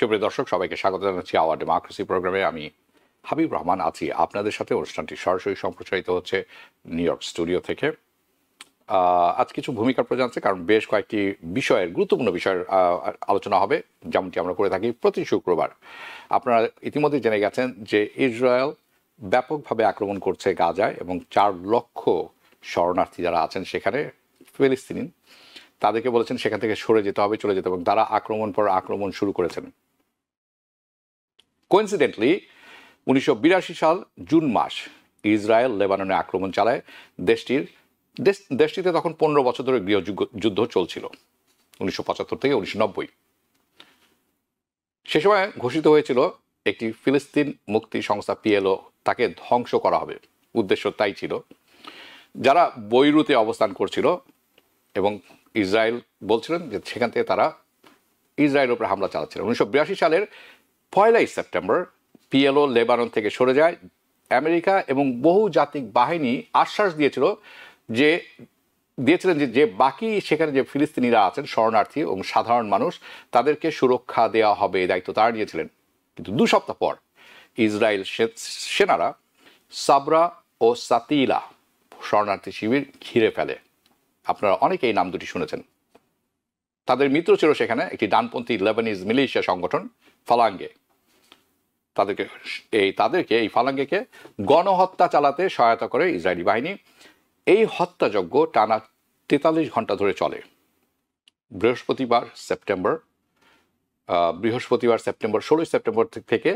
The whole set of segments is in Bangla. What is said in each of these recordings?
সুপ্রিয় দর্শক, সবাইকে স্বাগত জানাচ্ছি আওয়ার ডেমোক্রেসি প্রোগ্রামে। আমি হাবিব রহমান আছি আপনাদের সাথে। অনুষ্ঠানটি সরাসরি সম্প্রচারিত হচ্ছে নিউ ইয়র্ক স্টুডিও থেকে। আজ কিছু ভূমিকা প্রয়োজন আছে, কারণ বেশ কয়েকটি গুরুত্বপূর্ণ বিষয়ের আলোচনা হবে, যেমনটি আমরা করে থাকি প্রতি শুক্রবার। আপনারা ইতিমধ্যে জেনে গেছেন যে ইসরায়েল ব্যাপকভাবে আক্রমণ করছে গাজায়, এবং 4 লক্ষ শরণার্থী যারা আছেন সেখানে ফিলিস্তিনি, তাদেরকে বলেছেন সেখান থেকে সরে যেতে হবে, চলে যেতে হবে, এবং তারা আক্রমণ পর আক্রমণ শুরু করেছেন। কোইন্সিডেন্টলি 1982 সাল জুন মাস ইসরায়েল লেবাননে আক্রমণ চালায়। দেশটিতে তখন 15 বছর ধরে গৃহযুদ্ধ চলছিল, 1975 থেকে 1990। সে সময় ঘোষিত হয়েছিল একটি ফিলিস্তিন মুক্তি সংস্থা পিএলও, তাকে ধ্বংস করা হবে, উদ্দেশ্য তাই ছিল। যারা বৈরুতে অবস্থান করছিল এবং ইসরায়েল বলছিলেন যে সেখান থেকে তারা ইসরায়েলের উপরে হামলা চালাচ্ছিল। 1982 সালের 1 সেপ্টেম্বর পিএলও লেবানন থেকে সরে যায়। আমেরিকা এবং বহুজাতিক বাহিনী আশ্বাস দিয়েছিলেন যে বাকি সেখানে যে ফিলিস্তিনিরা আছেন, শরণার্থী এবং সাধারণ মানুষ, তাদেরকে সুরক্ষা দেওয়া হবে, এই দায়িত্ব তারা নিয়েছিলেন। কিন্তু 2 সপ্তাহ পর ইসরায়েল সেনারা সাবরা ও সাতিলা শরণার্থী শিবির ঘিরে ফেলে। আপনারা অনেকে এই নাম দুটি শুনেছেন। তাদের মিত্র ছিল সেখানে একটি ডানপন্থী লেবানিজ মিলিশিয়া সংগঠন ফালাঙ্গে। তাদেরকে এই ফালাঙ্গেকে গণহত্যা চালাতে সহায়তা করে ইসরায়েলি বাহিনী। এই হত্যাযজ্ঞ টানা 43 ঘন্টা ধরে চলে। বৃহস্পতিবার সেপ্টেম্বর 16 সেপ্টেম্বর থেকে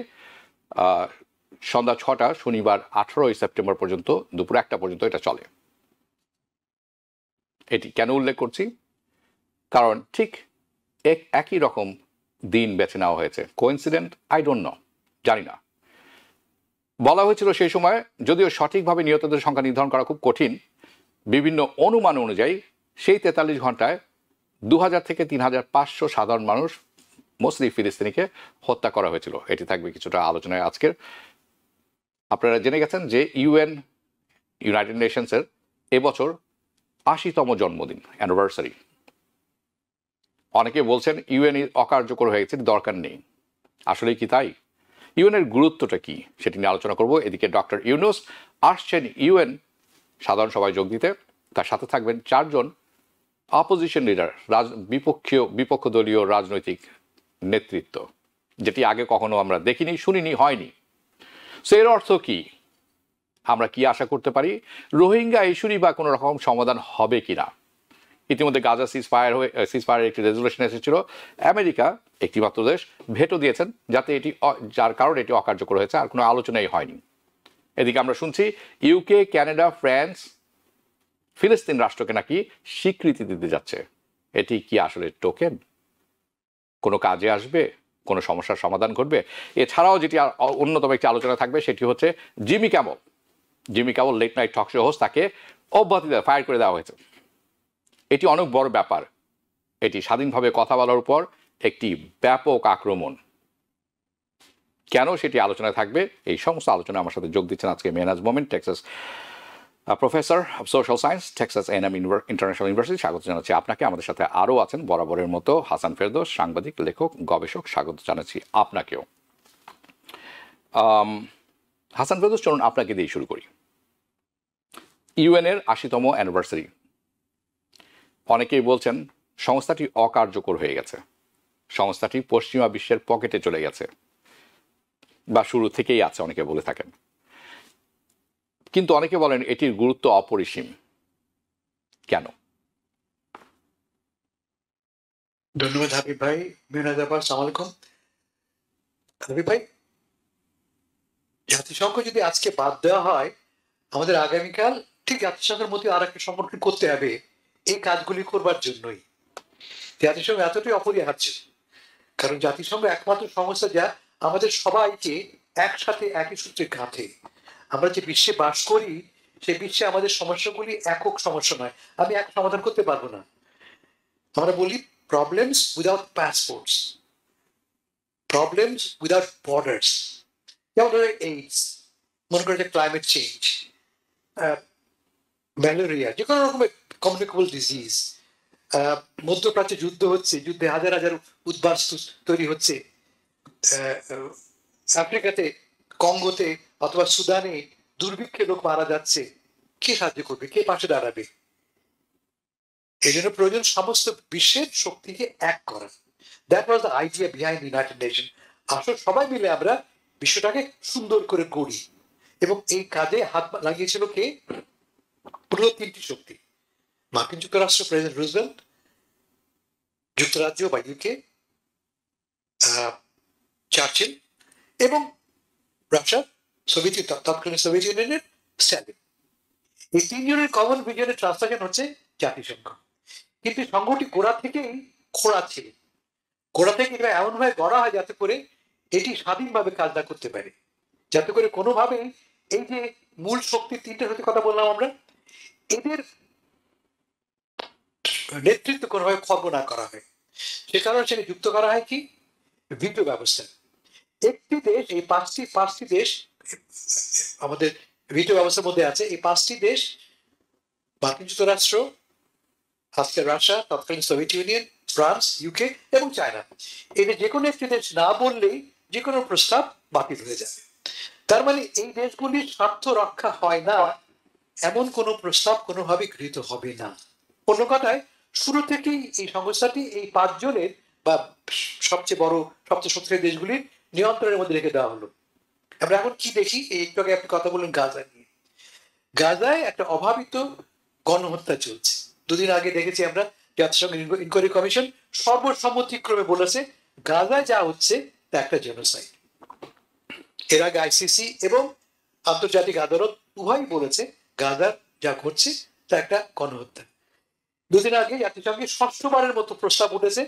সন্ধ্যা 6টা শনিবার 18 সেপ্টেম্বর পর্যন্ত দুপুর 1টা পর্যন্ত এটা চলে। এটি কেন উল্লেখ করছি? কারণ ঠিক একই রকম দিন বেছে নেওয়া হয়েছে। কোইন্সিডেন্ট? আই ডোন্ট নো, জানি না। বলা হয়েছিল সেই সময়, যদিও সঠিকভাবে নিহতদের সংখ্যা নির্ধারণ করা খুব কঠিন, বিভিন্ন অনুমান অনুযায়ী সেই 43 ঘন্টায় 2000 থেকে 3500 সাধারণ মানুষ, মোস্টলি ফিলিস্তিনিকে হত্যা করা হয়েছিল। এটি থাকবে কিছুটা আলোচনায় আজকের। আপনারা জেনে গেছেন যে ইউনাইটেড নেশনসের এবছর 80তম জন্মদিন, অ্যানিভার্সারি। অনেকে বলছেন ইউএন অকার্যকর হয়ে গেছে, দরকার নেই। আসলে কি তাই? ইউএনের গুরুত্বটা কি সেটি নিয়ে আলোচনা করব। এদিকে ডক্টর ইউনুস আসছেন ইউএন সাধারণ সভায় যোগ দিতে। তার সাথে থাকবেন 4 জন অপোজিশন লিডার, বিপক্ষ দলীয় রাজনৈতিক নেতৃত্ব, যেটি আগে কখনো আমরা দেখিনি, শুনিনি, হয়নি। সো এর অর্থ কি? আমরা কি আশা করতে পারি? রোহিঙ্গা ইস্যুরই বা কোনো রকম সমাধান হবে কিনা? ইতিমধ্যে গাজা সিজফায়ারের একটি রেজলিউশন এসেছিল। আমেরিকা, একটি মাত্র দেশ, ভেটো দিয়েছেন, যার কারণে এটি অকার্যকর হয়েছে, আর কোনো আলোচনাই হয়নি। এদিকে আমরা শুনছি ইউকে, কানাডা, ফ্রান্স ফিলিস্তিন রাষ্ট্রকে নাকি স্বীকৃতি দিতে যাচ্ছে। এটি কি আসলে টোকেন? কোনো কাজে আসবে? কোনো সমস্যার সমাধান ঘটবে? এছাড়াও যেটি অন্যতম একটি আলোচনা থাকবে সেটি হচ্ছে Jimmy Kimmel late night talk show host, তাকে অব্যাহতি ফায়ার করে দেওয়া হয়েছে। এটি অনেক বড় ব্যাপার। এটি স্বাধীনভাবে কথা বলার উপর একটি ব্যাপক আক্রমণ। কেন সেটি আলোচনায় থাকবে। এই সমস্ত আলোচনা আমার সাথে যোগ দিচ্ছেন আজকে Mehnaz Momen, Texas professor of social science, Texas A&M international university. স্বাগত জানাচ্ছি আপনাকে। আমাদের সাথে আরও আছেন বরাবরের মতো হাসান ফেরদৌস, সাংবাদিক, লেখক, গবেষক। স্বাগত জানাচ্ছি আপনাকেও। হাসান ফেরদৌস, চলুন আপনাকে দিয়ে শুরু করি। ইউএনের 80তম অ্যানিভার্সারি। অনেকেই বলছেন সংস্থাটি অকার্যকর হয়ে গেছে, সংস্থাটি পশ্চিমা বিশ্বের পকেটে চলে গেছে, বা শুরু থেকেই আছে, অনেকে বলে থাকেন। কিন্তু অনেকে বলেন এটির গুরুত্ব অপরিসীম। কেন? ধন্যবাদ হাবিব ভাই। আসসালামু আলাইকুম হাবিব ভাই। জাতিসংঘ যদি আজকে বাদ দেওয়া হয়, আমাদের আগামীকাল ঠিক জাতিসংঘের মধ্যে আর একটা সংগঠন করতে হবে এই কাজগুলি করবার জন্যই। জাতিসংঘ এতটাই অপরিহার্য, কারণ জাতিসংঘ একমাত্র সংস্থা যা আমাদের সবাইকে একসাথে একই সূত্রে গাঁথে। আমরা যে বিশ্বে বাস করি, সেই বিশ্বে আমাদের সমস্যাগুলি একক সমস্যা নয়, আমি এক সমাধান করতে পারবো না। আমরা বলি problems without passports, problems without borders. যেমন ধরো এইডস, মনে করে যে ক্লাইমেট চেঞ্জ, ম্যালেরিয়া, যে কোনো রকমের কমিউনিকেবল ডিজিজ। মধ্যপ্রাচ্যে যুদ্ধ হচ্ছে, যুদ্ধে হাজার হাজার উদ্বাস্তু তৈরি হচ্ছে, আফ্রিকাতে, কঙ্গোতে অথবা সুদানে দুর্ভিক্ষে লোক মারা যাচ্ছে, কে সাহায্য করবে, কে পাশে দাঁড়াবে? এই জন্য প্রয়োজন সমস্ত বিশ্বের শক্তিকে এক করা। That was the idea behind United nation. আসলে সবাই মিলে আমরা বিশ্বটাকে সুন্দর করে গড়ি, এবং এই কাজে হাত লাগিয়েছিল কে? পুরো তিনটি শক্তি: মার্কিন যুক্তরাষ্ট্র, প্রেসিডেন্ট রুজভেল্ট, যুক্তরাজ্য বা ইউকে, চার্চিল, এবং রাশিয়া, তৎকালীন সোভিয়েত ইউনিয়নের স্ট্যালিন। এই তিনজনের কমন ভিশনের ট্রান্সলেশন হচ্ছে জাতিসংঘ। কিন্তু সংঘটি গোড়া থেকেই খোঁড়া ছিল। গোড়া থেকে এটা এমন ভাবে গড়া হয় যাতে করে এটি স্বাধীনভাবে কাজ না করতে পারে, যাতে করে কোনোভাবেই এই যে মূল শক্তি তিনটে শক্তির কথা বললাম আমরা, এদের নেতৃত্ব কোনোভাবে খর্ব না করা হয়। সে কারণে সেটা যুক্ত করা হয় কি? ভিটো ব্যবস্থা। একটি দেশ, এই পাঁচটি দেশ আমাদের ভিটো ব্যবস্থার মধ্যে আছে। এই পাঁচটি দেশ মার্কিন যুক্তরাষ্ট্র, আজকের রাশিয়া, তৎকালীন সোভিয়েত ইউনিয়ন, ফ্রান্স, ইউকে এবং চায়না। এদের যে কোনো একটি দেশ না বললেই যে কোনো প্রস্তাব বাতিল হয়ে যাবে। তার মানে এই দেশগুলির স্বার্থ রক্ষা হয় না এমন কোনো প্রস্তাব কোনোভাবে গৃহীত হবে না। অন্য কথায়, শুরু থেকেই এই সংস্থাটি এই পাঁচজনের বা সবচেয়ে বড়, সবচেয়ে শক্তিশালী দেশগুলির নিয়ন্ত্রণের মধ্যে রেখে দেওয়া হলো। আমরা এখন কি দেখি? এই একটু আগে আপনি কথা বললেন গাজা নিয়ে। গাজায় একটা অভাবিত গণহত্যা চলছে। দুদিন আগে দেখেছি আমরা জাতিসংঘ ইনকোয়ারি কমিশন সর্বসম্মতিক্রমে বলেছে গাজায় যা হচ্ছে তা একটা জেনোসাইড। এর আগে আইসিসি এবং আন্তর্জাতিক আদালত উভয়ই বলেছে গাজার যা ঘটছে তা একটা গণহত্যা। দুদিন আগে জাতিসংঘের ষষ্ঠবারের মতো প্রস্তাব উঠেছে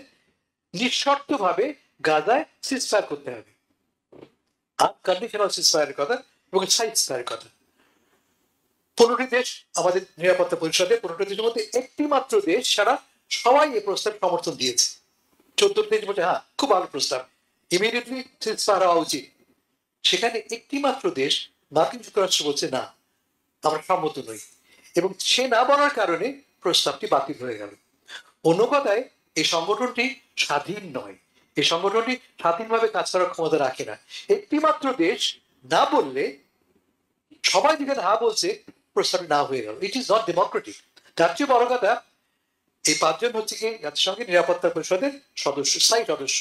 নিঃশর্তভাবে গাজায় সিজফায়ার করতে হবে। আনকন্ডিশনাল সিজফায়ারের কথা এবং সাইজফায়ারের কথা। 15টি দেশ আমাদের নিরাপত্তা পরিষদে, 15টি দেশের মধ্যে একটি মাত্র দেশ ছাড়া সবাই এই প্রস্তাব সমর্থন দিয়েছে। 14 দেশ বলছে হ্যাঁ খুব ভালো প্রস্তাব, ইমিডিয়েটলি সিজফায়ার হওয়া উচিত। সেখানে একটি মাত্র দেশ মার্কিন যুক্তরাষ্ট্র বলছে না, আমরা সম্মত নই, এবং সে না বলার কারণে প্রস্তাবটি বাতিল হয়ে গেল। অন্য কথায়, এই সংগঠনটি স্বাধীন নয়, এই সংগঠনটি স্বাধীনভাবে কাজ করার ক্ষমতা রাখে না। একটি মাত্র দেশ না বললে সবাই যেখানে হা বলছে, প্রস্তাবটি না হয়ে গেল। It is not Democratic. তার চেয়ে বড় কথা, এই পাঁচজন হচ্ছে কি জাতিসংঘের নিরাপত্তা পরিষদের সদস্য, স্থায়ী সদস্য।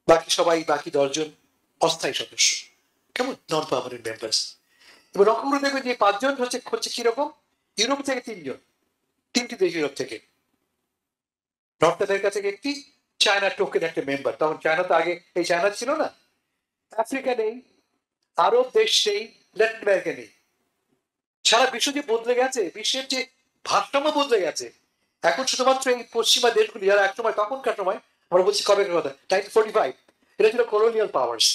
বাকি সবাই, বাকি 10 জন অস্থায়ী সদস্য, কেমন নন পার্মানেন্ট মেম্বার্স। এবার লক্ষ্য করে দেখবেন যে 5 জন হচ্ছে কিরকম? ইউরোপ থেকে 3 জন, 3টি দেশ ইউরোপ থেকে, নর্থ আমেরিকা থেকে একটি, চায়না টোকেন একটা মেম্বার। তখন চায়না তো আগে এই চায়না ছিল না। আফ্রিকা নেই, আরব দেশ নেই, ল্যাটিন আমেরিকা নেই। সারা বিশ্ব যে বদলে গেছে, বিশ্বের যে ভারসাম্য বদলে গেছে। এখন শুধুমাত্র এই পশ্চিমা দেশগুলি, যারা একসময়, তখনকার সময় আমরা বলছি কবে কথা, 1945, এটা ছিল কলোনিয়াল পাওয়ার্স,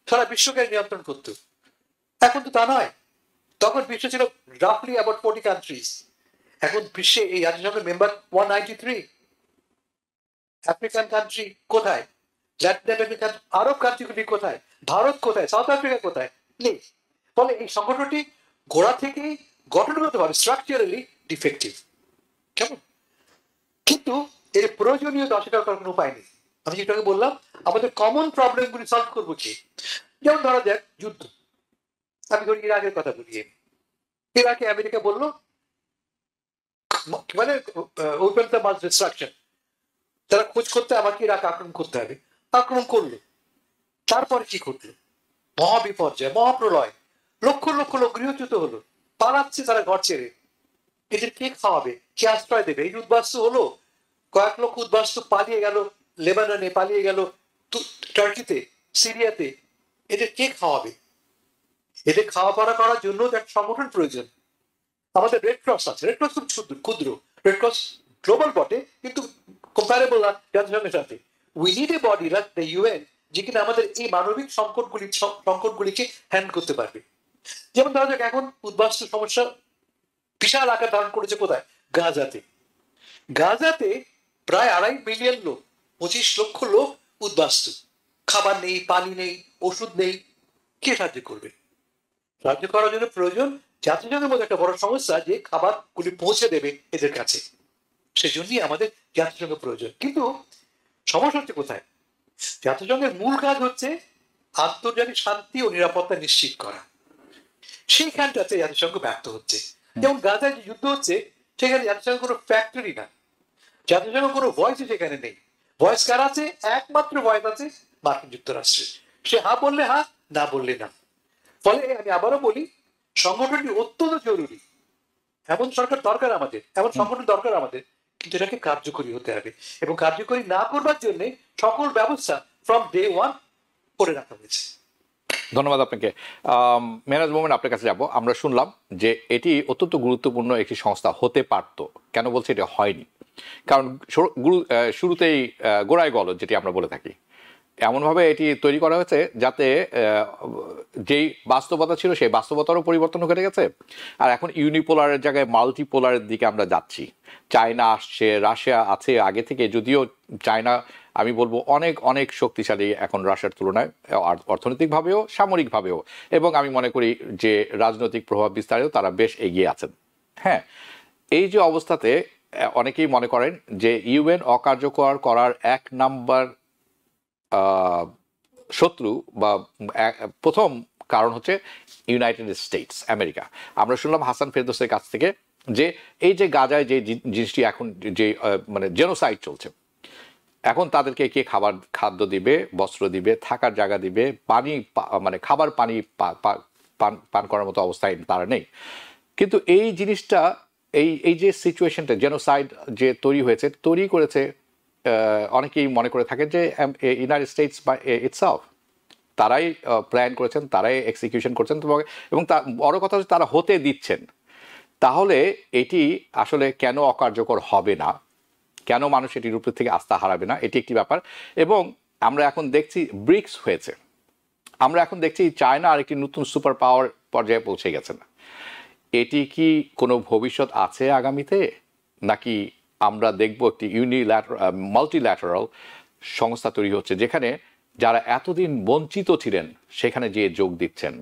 সারা বিশ্বকে নিয়ন্ত্রণ করতো। এখন তো তা নয়। তখন বিশ্ব ছিল রাফলি অ্যাবাউট 40 কান্ট্রিজ। এখন বিশ্বে এই জাতিসংঘের মেম্বার 193। আফ্রিকান কান্ট্রি কোথায়? ল্যাটিন আমেরিকান, আরব কান্ট্রিগুলি কোথায়? ভারত কোথায়? সাউথ আফ্রিকা কোথায়? নেই। ফলে এই সংগঠনটি গোড়া থেকেই গঠনগতভাবে স্ট্রাকচারালি ডিফেক্টিভ। কেমন? কিন্তু এর প্রয়োজনীয়তা অস্বীকার করার কোনো উপায় নেই। আমি যেটাকে বললাম, আমাদের কমন প্রবলেমগুলি সলভ করবো কি? যেমন ধরা যাক যুদ্ধ। আমি ধরি ইরাকের কথা বলি। ইরাকে আমেরিকা বললো মানে ওপেন দ্য মাস ডিস্ট্রাকশন, তারা খোঁজ করতে আমাকে ইরাক আক্রমণ করতে হবে। আক্রমণ করলো, তারপরে কি ঘটলো? মহাবিপর্যয়, মহাপ্রলয়, লক্ষ লক্ষ লোক গৃহচ্যুত হলো, পালাচ্ছে তারা ঘর ছেড়ে। এদের কে খাওয়াবে, কে আশ্রয় দেবে? এই উদ্বাস্তু হলো, কয়েক লক্ষ উদ্বাস্তু পালিয়ে গেল লেবাননে, পালিয়ে গেল টার্কিতে, সিরিয়াতে। এদের কে খাওয়াবে? এদের খাওয়া পড়া করার জন্য একটা সংগঠন প্রয়োজন। আমাদের রেড ক্রস আছে, রেড ক্রস খুব ক্ষুদ্র, রেড ক্রস গ্লোবাল বটে কিন্তু কম্পারেবল না জাতিসংঘের সাথে। We need a body like the UN, যে কিনা আমাদের এই মানবিক সংকটগুলিকে হ্যান্ড করতে পারবে। যেমন ধরা যাক এখন উদ্বাস্তু সমস্যা বিশাল আকার ধারণ করেছে কোথায়? গাজাতে। গাজাতে প্রায় 2.5 মিলিয়ন লোক, 25 লক্ষ লোক উদ্বাস্তু। খাবার নেই, পানি নেই, ওষুধ নেই। কে সাহায্য করবে? সাহায্য করার জন্য প্রয়োজন জাতিসংঘের মধ্যে একটা বড় সংস্থা যে খাবারগুলি পৌঁছে দেবে এদের কাছে। সেজন্যই আমাদের জাতিসংঘ প্রয়োজন। কিন্তু সমস্যা হচ্ছে কোথায়? জাতিসংঘের মূল কাজ হচ্ছে আন্তর্জাতিক শান্তি ও নিরাপত্তা নিশ্চিত করা। সেইখানটাতে জাতিসংঘ ব্যর্থ হচ্ছে। যেমন গাজায় যে যুদ্ধ হচ্ছে, সেখানে জাতিসংঘ কোনো ফ্যাক্টরি না, জাতিসংঘ কোনো ভয়েসই সেখানে নেই। ভয়েস কার আছে? একমাত্র ভয়েস আছে মার্কিন যুক্তরাষ্ট্রের। সে হা বললে হা, না বললে না। ফলে আমি আবারও বলি, সংগঠনটি অত্যন্ত জরুরি। এমন সরকার দরকার আমাদের, এমন সংগঠন দরকার আমাদের, কিন্তু এটাকে কার্যকরী হতে হবে, এবং কার্যকরী না করবার জন্য সকল ব্যবস্থা ফ্রম ডে ওয়ান করে রাখা হয়েছে। ধন্যবাদ আপনাকে। মেহরাজ মোমেন, আপনার কাছে যাব। আমরা শুনলাম যে এটি অত্যন্ত গুরুত্বপূর্ণ একটি সংস্থা হতে পারত, কেন বলছে এটা হয়নি? কারণ শুরুতেই গোড়ায় গলদ যেটি আমরা বলে থাকি, এমনভাবে এটি তৈরি করা হয়েছে যাতে যেই বাস্তবতা ছিল সেই বাস্তবতারও পরিবর্তন ঘটে গেছে। আর এখন ইউনিপোলারের জায়গায় মাল্টিপোলারের দিকে আমরা যাচ্ছি। চায়না আসছে, রাশিয়া আছে আগে থেকে, যদিও চায়না আমি বলবো অনেক অনেক শক্তিশালী এখন রাশিয়ার তুলনায়, অর্থনৈতিকভাবেও সামরিকভাবেও, এবং আমি মনে করি যে রাজনৈতিক প্রভাব বিস্তারেও তারা বেশ এগিয়ে আছেন। হ্যাঁ, এই যে অবস্থাতে অনেকেই মনে করেন যে ইউএন অকার্যকর করার এক নাম্বার শত্রু বা প্রথম কারণ হচ্ছে ইউনাইটেড স্টেটস, আমেরিকা। আমরা শুনলাম হাসান ফেরদৌসের কাছ থেকে যে এই যে গাজায় যে জিনিসটি এখন যে মানে জেনোসাইড চলছে, এখন তাদেরকে কে খাদ্য দিবে, বস্ত্র দিবে, থাকার জায়গা দিবে, পানি মানে খাবার পানি পান করার মতো অবস্থায় তারা নেই। কিন্তু এই জিনিসটা এই যে সিচুয়েশনটা জেনোসাইড যে তৈরি করেছে অনেকেই মনে করে থাকেন যে ইউনাইটেড স্টেটস বা ইটসেলফ, তারাই প্ল্যান করেছেন, তারাই এক্সিকিউশন করছেন, এবং বড় কথা হচ্ছে তারা হতে দিচ্ছেন। তাহলে এটি আসলে কেন অকার্যকর হবে না, কেন মানুষ এটির উপর থেকে আস্থা হারাবে না, এটি একটি ব্যাপার। এবং আমরা এখন দেখছি ব্রিক্স হয়েছে, আমরা এখন দেখছি চায়না আরেকটি নতুন সুপার পাওয়ার পর্যায়ে পৌঁছে গেছে না। এটি কি কোনো ভবিষ্যৎ আছে আগামীতে, নাকি আমরা দেখব একটি মাল্টিল্যাটারাল সংস্থা তৈরি হচ্ছে যেখানে যারা এতদিন বঞ্চিত ছিলেন সেখানে গিয়ে যোগ দিচ্ছেন,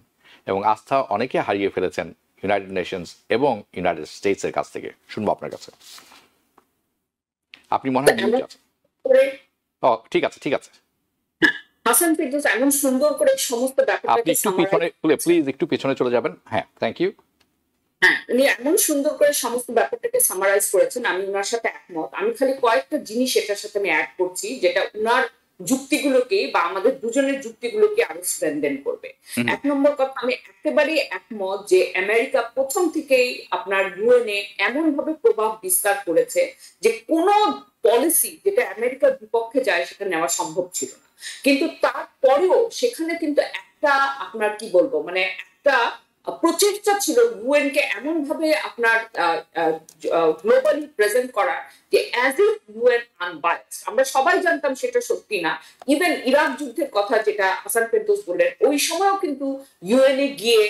এবং আস্থা অনেকে হারিয়ে ফেলেছেন ইউনাইটেড নেশনস এবং ইউনাইটেড স্টেটসের কাছ থেকে? শুনবো আপনার কাছে। আপনি মনে হয় মিউট আছেন। ও ঠিক আছে, ঠিক আছে। হাসান ফেরদৌস এমন সুন্দর করে সমস্ত আপনি একটু পিছনে, প্লিজ একটু পিছনে চলে যাবেন। হ্যাঁ, থ্যাংক ইউ। হ্যাঁ, উনি এমন সুন্দর করে সমস্ত ব্যাপারটাকে সামারাইজ করেছেন, আমি ওনার সাথে একমত। আমি খালি কয়েকটা জিনিস এটার সাথে আমি অ্যাড করছি, যেটা উনার যুক্তিগুলোকে বা আমাদের দুজনের যুক্তিগুলোকে আরো স্ট্রেনদেন করবে। এক নম্বর কথা, আমি একেবারে একমত যে আমেরিকা প্রথম থেকেই আপনার ইউএনএ এমন ভাবে প্রভাব বিস্তার করেছে যে কোনো পলিসি যেটা আমেরিকার বিপক্ষে যায় সেটা নেওয়া সম্ভব ছিল না। কিন্তু তারপরেও সেখানে কিন্তু একটা আপনার কি বলবো মানে একটা প্রচেষ্টা ছিল ইউএন কে এমন ভাবে আপনার গ্লোবালি প্রেজেন্ট করা যে অ্যাজ ইফ ইউএন আনবায়াসড। আমরা সবাই জানতাম সেটা সত্যি না। ইভেন ইরাক যুদ্ধের কথা যেটা হাসান ফেরদৌস বললেন, ওই সময়ও কিন্তু ইউএন এ গিয়ে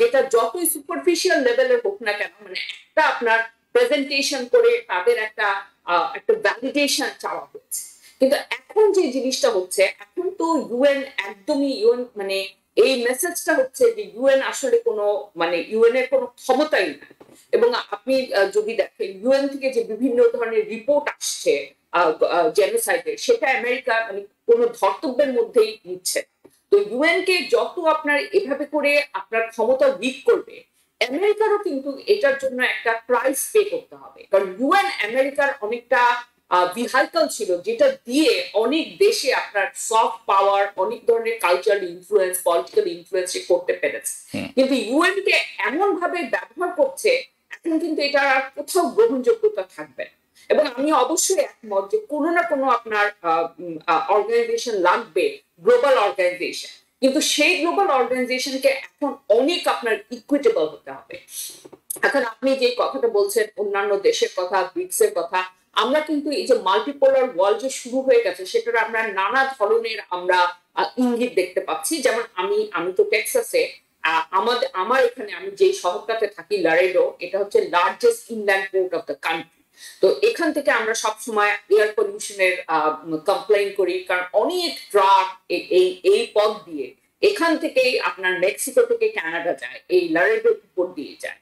যেটা যতই সুপারফিশিয়াল লেভেলের হোক না কেন, মানে একটা আপনার প্রেজেন্টেশন করে তাদের একটা ভ্যালিডেশন চাওয়া হয়েছে। কিন্তু এখন যে জিনিসটা হচ্ছে, এখন তো ইউএন একদমই মানে এই মেসেজটা হচ্ছে যে ইউএন আসলে কোনো মানে ইউএন এর কোনো ক্ষমতাই না। এবং আপনি যদি দেখেন ইউএন থেকে যে বিভিন্ন ধরনের রিপোর্ট আসছে জেনোসাইডের, সেটা আমেরিকা মানে কোনো ধর্তব্যের মধ্যেই নিচ্ছে। তো ইউএন কে যত আপনার এভাবে করে আপনার ক্ষমতা উইক করবে, আমেরিকারও কিন্তু এটার জন্য একটা প্রাইস পে করতে হবে। কারণ ইউএন আমেরিকার অনেকটা ভিহাইকল ছিল, যেটা দিয়ে অনেক দেশে আপনার সফট পাওয়ার, অনেক ধরনের কালচারাল ইনফ্লুয়েন্স, পলিটিক্যাল ইনফ্লুয়েন্স করতে পেরেছে। কিন্তু ইউএন কে এমন ভাবে ব্যবহার করছে, এখন কিন্তু এটা আর কোথাও গ্রহণযোগ্যতা থাকবে না। এবং আমি অবশ্যই একমত যে কোনো না কোনো আপনার অর্গানাইজেশন লাগবে, গ্লোবাল অর্গানাইজেশন। কিন্তু সেই গ্লোবাল অর্গানাইজেশনকে এখন অনেক আপনার ইকুইটেবল হতে হবে। এখন আপনি যে কথাটা বলছেন অন্যান্য দেশের কথা, ব্রিক্স এর কথা, আমরা কিন্তু এই যে মাল্টিপোলার ওয়ার্ল্ড যে শুরু হয়ে গেছে, সেটার আমরা নানা ধরনের আমরা ইঙ্গিত দেখতে পাচ্ছি। যেমন আমি তো টেক্সাসে, আমার এখানে আমি যে শহরটাতে থাকি লারেডো, এটা হচ্ছে largest inland port of the country. তো এখান থেকে আমরা সবসময় এয়ার পলিউশনের কমপ্লেইন করি, কারণ অনেক ট্রাক এই পথ দিয়ে এখান থেকেই আপনার মেক্সিকো থেকে কানাডা যায়, এই লারেডো উপর দিয়ে যায়।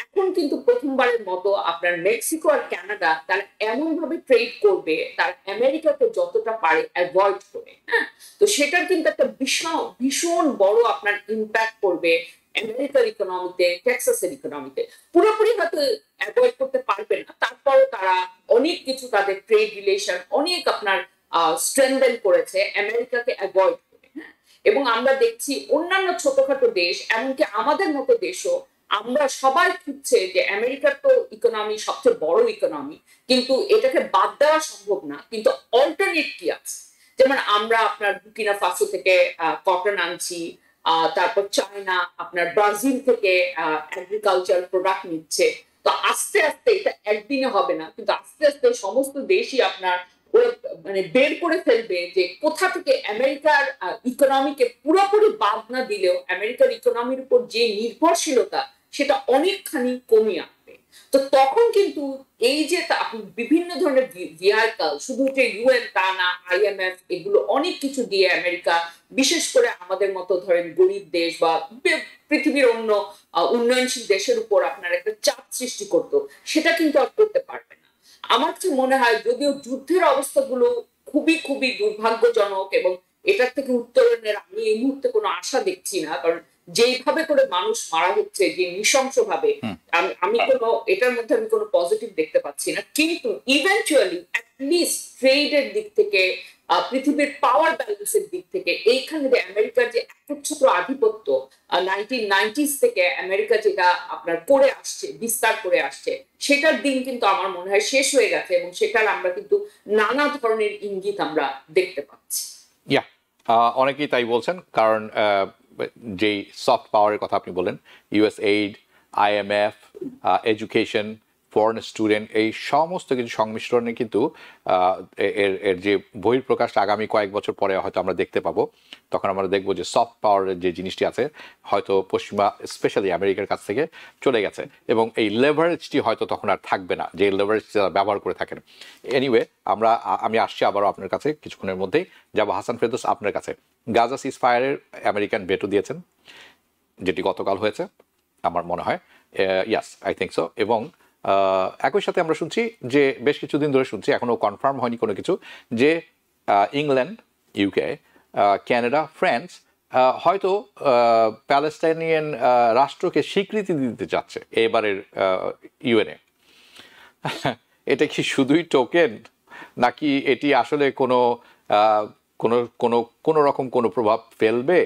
এখন কিন্তু প্রথমবারের মতো আপনার মেক্সিকো আর কানাডা তারা এমন ভাবে ট্রেড করবে, তারা আমেরিকাকে যতটা পারে অ্যাভয়েড করে। হ্যাঁ, তো সেটার কিন্তু একটা ভীষণ ভীষণ বড় আপনার ইম্প্যাক্ট করবে আমেরিকার ইকোনমিতে, টেক্সাসের ইকোনমিতে। পুরোপুরি হয়তো অ্যাভয়েড করতে পারবে না, তারপরও তারা অনেক কিছু তাদের ট্রেড রিলেশন অনেক আপনার স্ট্রেনথেন করেছে আমেরিকাকে অ্যাভয়েড করে। হ্যাঁ, এবং আমরা দেখছি অন্যান্য ছোটখাটো দেশ, এমনকি আমাদের মতো দেশও, আমরা সবাই খুঁজছে যে আমেরিকার তো ইকোনমি সবচেয়ে বড় ইকোনমি, কিন্তু এটাকে বাদ দেওয়া সম্ভব না, কিন্তু অল্টারনেট কি আছে? যেমন আমরা আপনার বুকিনা ফাসো থেকে কটন আনছি, তারপর চায়না আপনার ব্রাজিল থেকে এগ্রিকালচার প্রোডাক্ট নিচ্ছে। তো আস্তে আস্তে এটা একদিনে হবে না, কিন্তু আস্তে আস্তে সমস্ত দেশই আপনার ওরা মানে বের করে ফেলবে যে কোথা থেকে আমেরিকার ইকোনমিকে পুরোপুরি বাদ না দিলেও আমেরিকার ইকোনমির উপর যে নির্ভরশীলতা সেটা অনেকখানি কমিয়ে আনবে। তো তখন কিন্তু এই যে বিভিন্ন ধরনের ভিআইকাল, শুধু যে ইউএন তা না, আইএমএফ, এগুলো অনেক কিছু দিয়ে আমেরিকা বিশেষ করে আমাদের মতো ধরেন গরিব দেশ বা পৃথিবীর অন্য উন্নয়নশীল দেশের উপর আপনার একটা চাপ সৃষ্টি করতো, সেটা কিন্তু আর করতে পারবে না। আমার কাছে মনে হয় যদিও যুদ্ধের অবস্থাগুলো খুবই খুবই দুর্ভাগ্যজনক এবং এটার থেকে উত্তরণের আমি এই মুহূর্তে কোনো আশা দেখছি না, কারণ যেইভাবে করে মানুষ মারা হচ্ছে, যে নৃশংস ভাবে, আমি কোনো এটার মধ্যে আমি কোনো পজিটিভ দেখতে পাচ্ছি না। কিন্তু ইভেন্চুয়ালি অ্যাটলিস্ট ট্রেডের দিক থেকে, পৃথিবীর পাওয়ার ব্যালেন্সের দিক থেকে, এইখানে যে আমেরিকার যে একচ্ছত্র আধিপত্য 1990s থেকে আমেরিকা যেটা আপনার করে আসছে, বিস্তার করে আসছে, সেটার দিন কিন্তু আমার মনে হয় শেষ হয়ে গেছে এবং সেটার আমরা কিন্তু নানা ধরনের ইঙ্গিত আমরা দেখতে পাচ্ছি। ইয়া, অনেকেই তাই বলছেন, কারণ যেই সফট পাওয়ারের কথা আপনি বলেন, US aid, IMF, education, foreign student, এই সমস্ত কিছু সংমিশ্রণে কিন্তু এর যে বহিঃপ্রকাশটা আগামী কয়েক বছর পরে হয়তো আমরা দেখতে পাবো। তখন আমরা দেখবো যে সফট পাওয়ারের যে জিনিসটি আছে হয়তো পশ্চিমা স্পেশালি আমেরিকার কাছ থেকে চলে গেছে, এবং এই লেভারেজটি হয়তো তখন আর থাকবে না, যে লেভারেজটি তারা ব্যবহার করে থাকেন। এনিওয়ে, আমি আসছি আবারও আপনার কাছে কিছুক্ষণের মধ্যেই যাবো। হাসান ফেরদৌস, আপনার কাছে গাজা সিজ ফায়ারের আমেরিকান ভেটো দিয়েছেন, যেটি গতকাল হয়েছে আমার মনে হয়, ইয়াস আই থিঙ্ক সো। এবং একই সাথে আমরা শুনছি যে বেশ কিছুদিন ধরে শুনছি, এখনও কনফার্ম হয়নি কোনো কিছু, যে ইংল্যান্ড, ইউকে, কানাডা, ফ্রান্স হয়তো প্যালেস্টাইনিয়ান রাষ্ট্রকে স্বীকৃতি দিতে চাচ্ছে এবারের ইউএনএ। এটা কি শুধুই টোকেন, নাকি এটি আসলে কোনো কোনো কোনো কোনো রকম কোনো প্রভাব ফেলবে,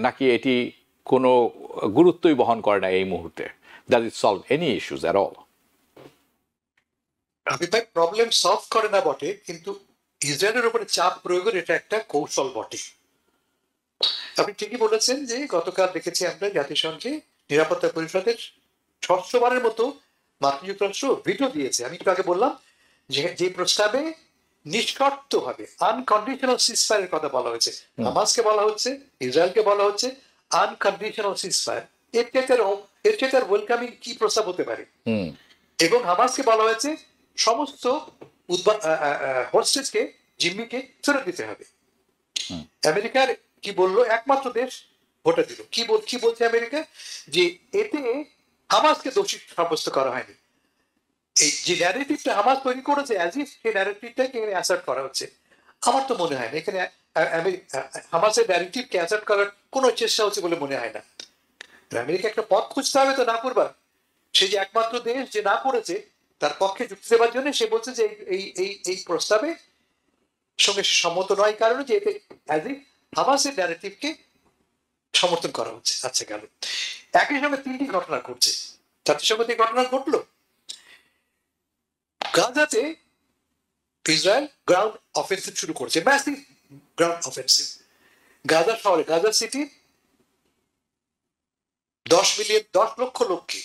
নাকি এটি কোনো গুরুত্বই বহন করে না এই মুহূর্তে? Does it solve any issues at all? আমি ভাই প্রবলেম সলভ করে না বটে, কিন্তু ইসরায়েলের উপরে চাপ প্রয়োগের এটা একটা কৌশল বটে। আপনি ঠিকই বলেছেন যে গতকাল দেখেছি আমরা জাতিসংঘে নিরাপত্তা পরিষদের ষষ্ঠবারের মতো মার্কিন যুক্তরাষ্ট্র ভিটো দিয়েছে। আমি একটু আগে বললাম যে প্রস্তাবে নিষ্কর্তভাবে আনকন্ডিশনাল সিজফায়ারের কথা বলা হয়েছে, হামাসকে বলা হচ্ছে, ইসরায়েলকে বলা হচ্ছে আনকন্ডিশনাল সিজফায়ার। এর চাইতে আর ওয়েলকামিং কি প্রস্তাব হতে পারে? এবং হামাসকে বলা হয়েছে সমস্ত হোস্টেজকে, জিম্মিকে ফেরত দিতে হবে। আমেরিকার কি বললো? একমাত্র দেশ ভোটে দিল। কি বলছে আমেরিকা? যে এতে হামাসকে দোষী সাব্যস্ত করা হয়নি। এই যে ন্যারেটিভটা হামাস তৈরি করেছে, অ্যাজ ইফ সেই ন্যারেটিভটাকে এখানে অ্যাসার্ট করা হচ্ছে। আমার তো মনে হয় না এখানে হামাসের ন্যারেটিভকে অ্যাসার্ট করার কোনো চেষ্টা হচ্ছে বলে মনে হয় না। আমেরিকা একটা পথ খুঁজতে হবে তো না করবার। সে যে একমাত্র দেশ যে না করেছে, তার পক্ষে যুক্তি দেওয়ার জন্য সে বলছে যে এই প্রস্তাবে সঙ্গে সম্মত নয়, কারণে যে এতে অ্যাজ ইফ হামাসের ন্যারেটিভকে সমর্থন করা হচ্ছে। আচ্ছা, গেল। একই সঙ্গে তিনটি ঘটনা ঘটছে। জাতিসংঘে ঘটনা ঘটলো, গাজাতে ইসরায়েল গ্রাউন্ড অফেন্সিভ শুরু করছে, ম্যাসিভ গ্রাউন্ড অফেন্সিভ। গাজা শহরে, গাজা সিটি 10 লক্ষ লোককে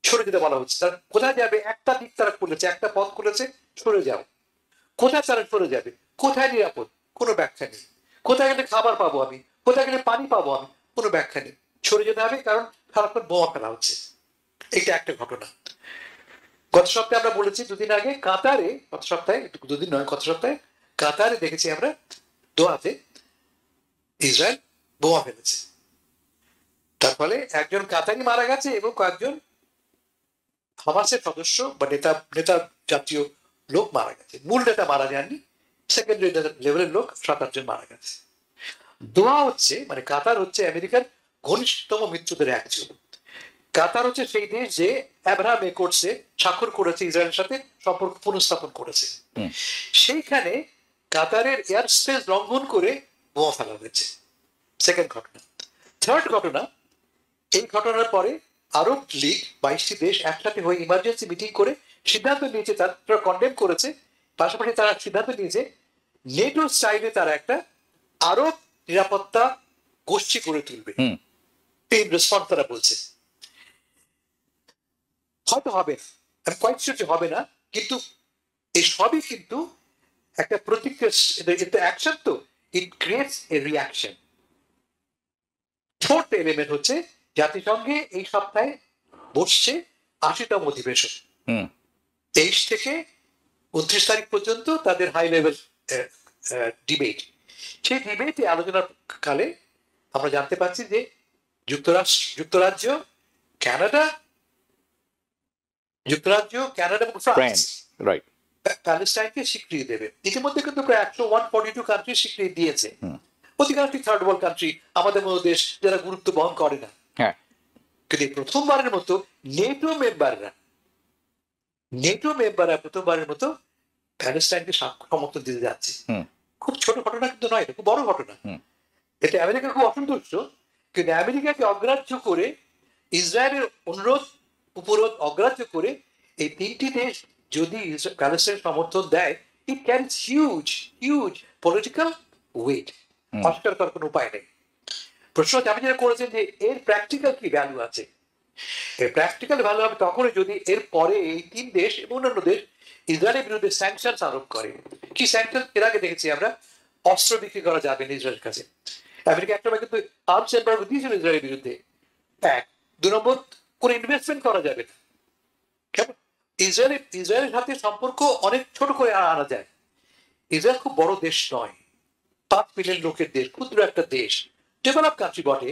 সরে যেতে বলা হচ্ছে। তারা কোথায় যাবে? একটা দিক তারা খুলেছে, একটা পথ খুলেছে, সরে যাও। কোথায় তারা সরে যাবে? কোথায় নিরাপদ? কোনো ব্যাখ্যা নেই। কোথায় গেলে খাবার পাবো আমি? কোথায় গেলে পানি পাবো আমি? কোনো ব্যাখ্যা নেই। সরে যেতে হবে, কারণ সারাক্ষণ বোমা ফেলা হচ্ছে। এটা একটা ঘটনা। গত সপ্তাহে আমরা বলেছি, দুদিন আগে কাতারে, গত সপ্তাহে কাতারে দেখেছি আমরা, দোহাতে ইসরায়েল বোমা ফেলেছে। তার ফলে একজন কাতারি মারা গেছে এবং কয়েকজন হামাসের সদস্য বা নেতা জাতীয় লোক মারা গেছে, মূল নেতা মারা যাননি, সেকেন্ডারি লেভেলের লোক 7-8 জন মারা গেছে। দোয়া হচ্ছে মানে কাতার হচ্ছে আমেরিকার ঘনিষ্ঠতম মিত্রদের একজন। কাতার হচ্ছে সেই দেশ যে অ্যাব্রাহাম একর্ডসে স্বাক্ষর করেছে, ইসরায়েলের সাথে সম্পর্ক পুনঃস্থাপন করেছে। সেইখানে কাতারের এয়ার স্পেস লঙ্ঘন করে বোমা ফেলা হয়েছে, সেকেন্ড ঘটনা। থার্ড ঘটনা, এই ঘটনার পরে আরব লীগ 22টি দেশ একসাথে হয়ে ইমার্জেন্সি মিটিং করে সিদ্ধান্ত নিয়েছে, তারা কন্ডেম করেছে, পাশাপাশি তারা সিদ্ধান্ত নিয়েছে নেটো স্টাইলে তারা একটা আরব নিরাপত্তা গোষ্ঠী গড়ে তুলবে। এই রেসপন্স তারা বলছে হয়তো হবে না, আমি কোয়াইট শিওর যে হবে না, কিন্তু এই সবই কিন্তু একটা প্রতিক্রিয়া, অ্যাকশন, তো it creates a reaction. Fourth element হচ্ছে জাতিসংঘে এই সপ্তাহে বসছে 80তম অধিবেশন, 23 থেকে 29 তারিখ পর্যন্ত তাদের হাই লেভেল ডিবেট। সেই ডিবেটে আলোচনার কালে আমরা জানতে পারছি যে যুক্তরাজ্য, কানাডা এবং ফ্রান্স প্যালেস্টাইনকে স্বীকৃতি দেবে। ইতিমধ্যে কিন্তু প্রায় 142 কান্ট্রি স্বীকৃতি দিয়েছে, অধিকাংশই থার্ড ওয়ার্ল্ড কান্ট্রি, আমাদের মতো দেশ যারা গুরুত্ব বহন করে না। কিন্তু প্রথমবারের মতো নেটো মেম্বাররা প্রথমবারের মতো প্যালেস্টাইনকে সমর্থন দিতে যাচ্ছে। খুব ছোট ঘটনা কিন্তু নয়, এটা খুব বড় ঘটনা। এতে আমেরিকা খুব অসন্তুষ্ট, কিন্তু আমেরিকাকে অগ্রাহ্য করে, ইসরায়েলের উপরোধ অগ্রাহ্য করে এই 3টি দেশ যদি প্যালেস্টাইনের সমর্থন দেয়, ইট ক্যারিজ হিউজ পলিটিক্যাল ওয়েট। অস্বীকার করার কোনো উপায় নেই। প্রশ্ন আমি যেটা করেছেন যে এর প্র্যাকটিক্যাল কি ভ্যালু আছে, এর প্র্যাকটিক্যাল ভ্যালু হবে তখনই যদি এর পরে এই 3 দেশ এবং অন্যান্য দেশ ইসরায়েলের বিরুদ্ধে স্যাংশন আরোপ করে। কি স্যাংশন? এর আগে দেখেছি আমরা, অস্ত্র বিক্রি করা যাবে না ইসরায়েলের কাছে। আমেরিকা একটা কিন্তু আর্মস এম্বার্গো দিয়েছিল ইসরায়েলের বিরুদ্ধে। 1, 2 নম্বর, কোনো ইনভেস্টমেন্ট করা যাবে না। কেমন? ইসরায়েলের সাথে সম্পর্ক অনেক ছোট করে আনা যায়। ইসরায়েল খুব বড় দেশ নয়, 5 মিলিয়ন লোকের দেশ, ক্ষুদ্র একটা দেশ, ডেভেলপ কান্ট্রি বটে,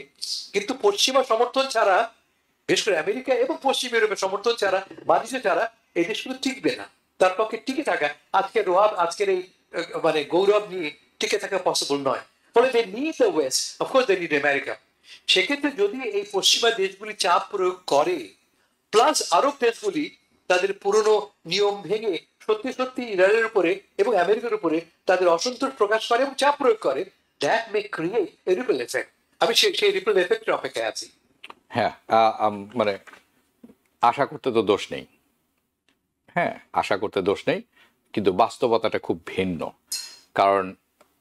কিন্তু পশ্চিমা সমর্থন ছাড়া, বিশেষ করে আমেরিকা এবং পশ্চিম ইউরোপের সমর্থন ছাড়া, বাণিজ্য ছাড়া এই দেশগুলো টিকবে না। তার পক্ষে টিকে থাকা, আজকের এই মানে গৌরব নিয়ে টিকে থাকা পসিবল নয়। ফলে they need the West, of course they need America. সেক্ষেত্রে যদি এই পশ্চিমা দেশগুলি চাপ প্রয়োগ করে, প্লাস আরব দেশগুলি তাদের পুরনো নিয়ম ভেঙে সত্যি ইসরায়েলের উপরে এবং আমেরিকার উপরে তাদের অসন্তোষ প্রকাশ করে এবং চাপ প্রয়োগ করে, that may create a ripple effect. আমি সেই রিপল এফেক্টের অপেক্ষায় আছি। হ্যাঁ, মানে আশা করতে তো দোষ নেই, হ্যাঁ আশা করতে দোষ নেই, কিন্তু বাস্তবতাটা খুব ভিন্ন। কারণ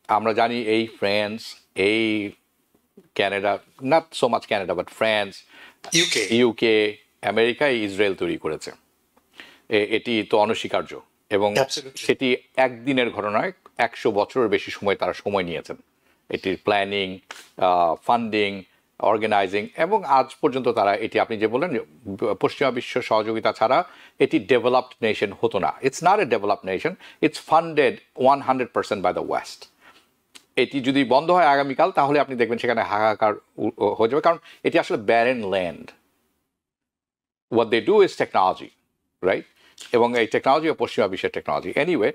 আমরা জানি এই ফ্রান্স, এই Canada, not so much Canada but France, UK, আমেরিকায় ইসরায়েল তৈরি করেছে, এটি তো অনস্বীকার্য। এবং সেটি একদিনের ঘটনায় 100 বছরের বেশি সময় তারা সময় নিয়েছেন এটির প্ল্যানিং, ফান্ডিং, অর্গানাইজিং, এবং আজ পর্যন্ত তারা এটি, আপনি যে বললেন পশ্চিমা বিশ্ব সহযোগিতা ছাড়া এটি ডেভেলপড নেশন হতো না। It's not a developed nation, it's funded 100% by the West. এটি যদি বন্ধ হয় আগামীকাল, তাহলে আপনি দেখবেন সেখানে হাহাকার হয়ে যাবে, কারণ এটি আসলে barren land. What they do is technology, right? এবং এই টেকনোলজি ও পশ্চিমা বিশ্বের টেকনোলজি। এনিওয়ে,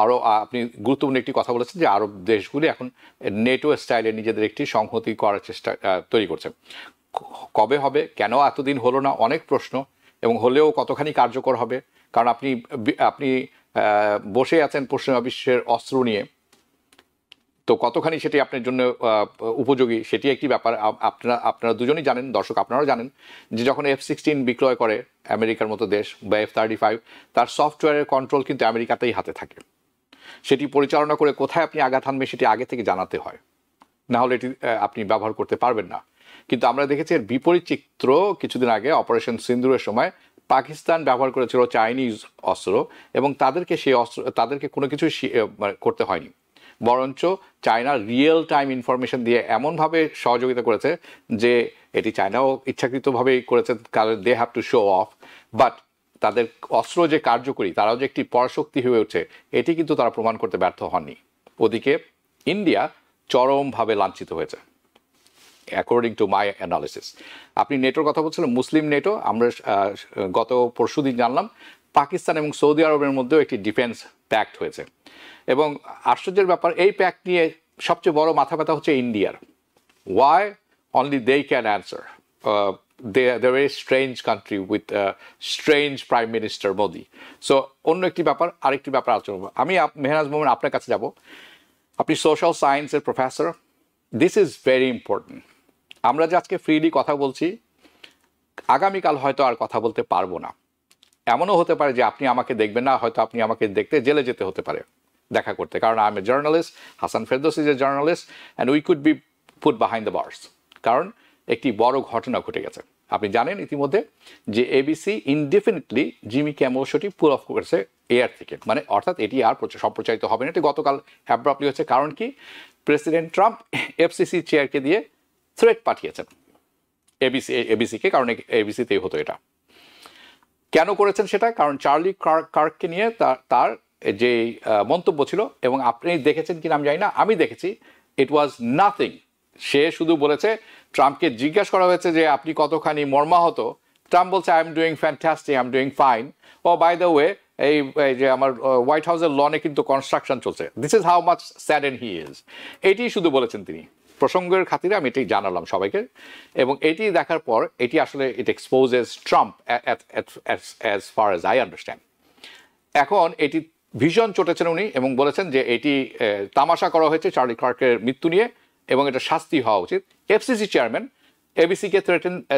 আরও আপনি গুরুত্বপূর্ণ একটি কথা বলেছেন যে আরব দেশগুলি এখন নেটো স্টাইলে নিজেদের একটি সংহতি করার চেষ্টা তৈরি করছে। কবে হবে, কেন এতদিন হলো না, অনেক প্রশ্ন, এবং হলেও কতখানি কার্যকর হবে। কারণ আপনি বসে আছেন পশ্চিমা বিশ্বের অস্ত্র নিয়ে, তো কতখানি সেটি আপনার জন্য উপযোগী সেটি একটি ব্যাপার। আপনারা দুজনই জানেন, দর্শক আপনারাও জানেন, যে যখন F-16 বিক্রয় করে আমেরিকার মতো দেশ, বা F-35, তার সফটওয়্যারের কন্ট্রোল কিন্তু আমেরিকাতেই হাতে থাকে। সেটি পরিচালনা করে কোথায় আপনি আঘাত হানবে সেটি আগে থেকে জানাতে হয়, না হলে এটি আপনি ব্যবহার করতে পারবেন না। কিন্তু আমরা দেখেছি এর বিপরীত চিত্র কিছুদিন আগে অপারেশন সিন্দুরের সময় পাকিস্তান ব্যবহার করেছিল চাইনিজ অস্ত্র, এবং তাদেরকে কোনো কিছুই করতে হয়নি, বরঞ্চ চায়না রিয়েল টাইম ইনফরমেশন দিয়ে এমনভাবে সহযোগিতা করেছে যে এটি চায়নাও ইচ্ছাকৃতভাবেই করেছে, কারণ they have to show off. But তাদের অস্ত্র যে কার্যকরী, তারাও যে একটি পরাশক্তি হয়ে উঠছে, এটি কিন্তু তারা প্রমাণ করতে ব্যর্থ হননি। ওদিকে ইন্ডিয়া চরমভাবে লাঞ্ছিত হয়েছে। According to my analysis. আপনি নেটোর কথা বলছিলেন, মুসলিম নেটো, আমরা গত পরশুদিন জানলাম পাকিস্তান এবং সৌদি আরবের মধ্যেও একটি ডিফেন্স প্যাক্ট হয়েছে। এবং আশ্চর্যের ব্যাপার, এই প্যাক্ট নিয়ে সবচেয়ে বড় মাথা ব্যথা হচ্ছে ইন্ডিয়ার। Why only they can answer? they're a very strange country with a strange Prime Minister Modi. So অন্য একটি ব্যাপার, আরেকটি ব্যাপার আলোচনা করব। আমি মেহনাজ মোমেন আপনার কাছে যাব। আপনি সোশ্যাল সায়েন্সের professor, this is very important. আমরা যে আজকে ফ্রিলি কথা বলছি, আগামীকাল হয়তো আর কথা বলতে পারবো না। এমনও হতে পারে যে আপনি আমাকে দেখবেন না, হয়তো আপনি আমাকে দেখতে জেলে যেতে হতে পারে দেখা করতে, কারণ I am a journalist, Hasan Ferdous is a journalist, and we could be put behind the bars. কারণ একটি বড় ঘটনা ঘটে গেছে। আপনি জানেন ইতিমধ্যে যে এবিসি ইনডেফিনিটলি জিমি ক্যামেল শোটি পুল অফ করেছে এয়ার থেকে, মানে অর্থাৎ এটি আর সম্প্রচারিত হবে না। এটি গতকাল অ্যাব্রাপ্টলি হচ্ছে। কারণ কি? প্রেসিডেন্ট ট্রাম্প এফসিসি চেয়ারকে দিয়ে থ্রেট পাঠিয়েছেন এবিসিকে, কারণ এবিসিতেই হতো এটা। কেন করেছেন সেটা? কারণ চার্লি কার্ককে নিয়ে তার যে মন্তব্য ছিল, এবং আপনি দেখেছেন কিনা আমি জানি না, আমি দেখেছি, ইট ওয়াজ নাথিং। সে শুধু বলেছে, ট্রাম্পকে জিজ্ঞাসা করা হয়েছে যে আপনি কতখানি মর্মাহত, ট্রাম্প বলছে I am doing fantastic, I am doing fine, oh by the way এই যে আমার হোয়াইট হাউসের লনে কিন্তু কনস্ট্রাকশন চলছে, this is how much saddened he is. এটি শুধু বলেছেন তিনি। প্রসঙ্গের খাতিরে আমি এটাই জানালাম সবাইকে, এবং এটি দেখার পর এটি আসলে it exposes Trump as far as I understand. এখন এটি ভীষণ চটেছেন উনি, এবং বলেছেন যে এটি তামাশা করা হয়েছে চার্লি কার্কের মৃত্যু নিয়ে, এবং এটা শাস্তি হওয়া উচিত। এফসিসি চেয়ারম্যান এবিসিকে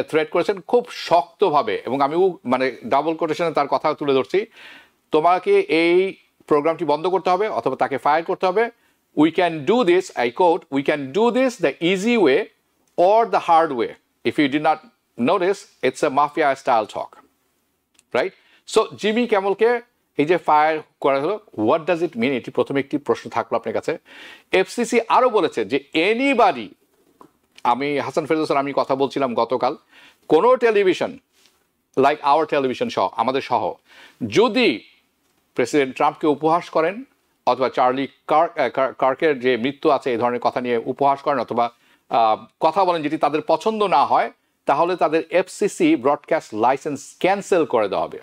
থ্রেট করেছেন খুব শক্তভাবে, এবং আমিও মানে ডাবল কোটেশনে তার কথা তুলে ধরছি, তোমাকে এই প্রোগ্রামটি বন্ধ করতে হবে অথবা তাকে ফায়ার করতে হবে। We can do this, I quote, we can do this the easy way or the hard way. If you did not notice, it's a mafia style talk, right? So Jimmy ক্যামেলকে এই যে ফায়ার করা হলো, হোয়াট ডাজ ইট মিন? এটি প্রথমে একটি প্রশ্ন থাকলো আপনার কাছে। এফসিসি আরও বলেছে যে এনিবাডি, আমি হাসান ফেরদৌস আমি কথা বলছিলাম গতকাল, কোনো টেলিভিশন লাইক আওয়ার টেলিভিশন সহ, আমাদের সহ, যদি প্রেসিডেন্ট ট্রাম্পকে উপহাস করেন অথবা চার্লি কার্কের যে মৃত্যু আছে এই ধরনের কথা নিয়ে উপহাস করেন অথবা কথা বলেন যেটি তাদের পছন্দ না হয়, তাহলে তাদের এফসিসি ব্রডকাস্ট লাইসেন্স ক্যান্সেল করে দেওয়া হবে।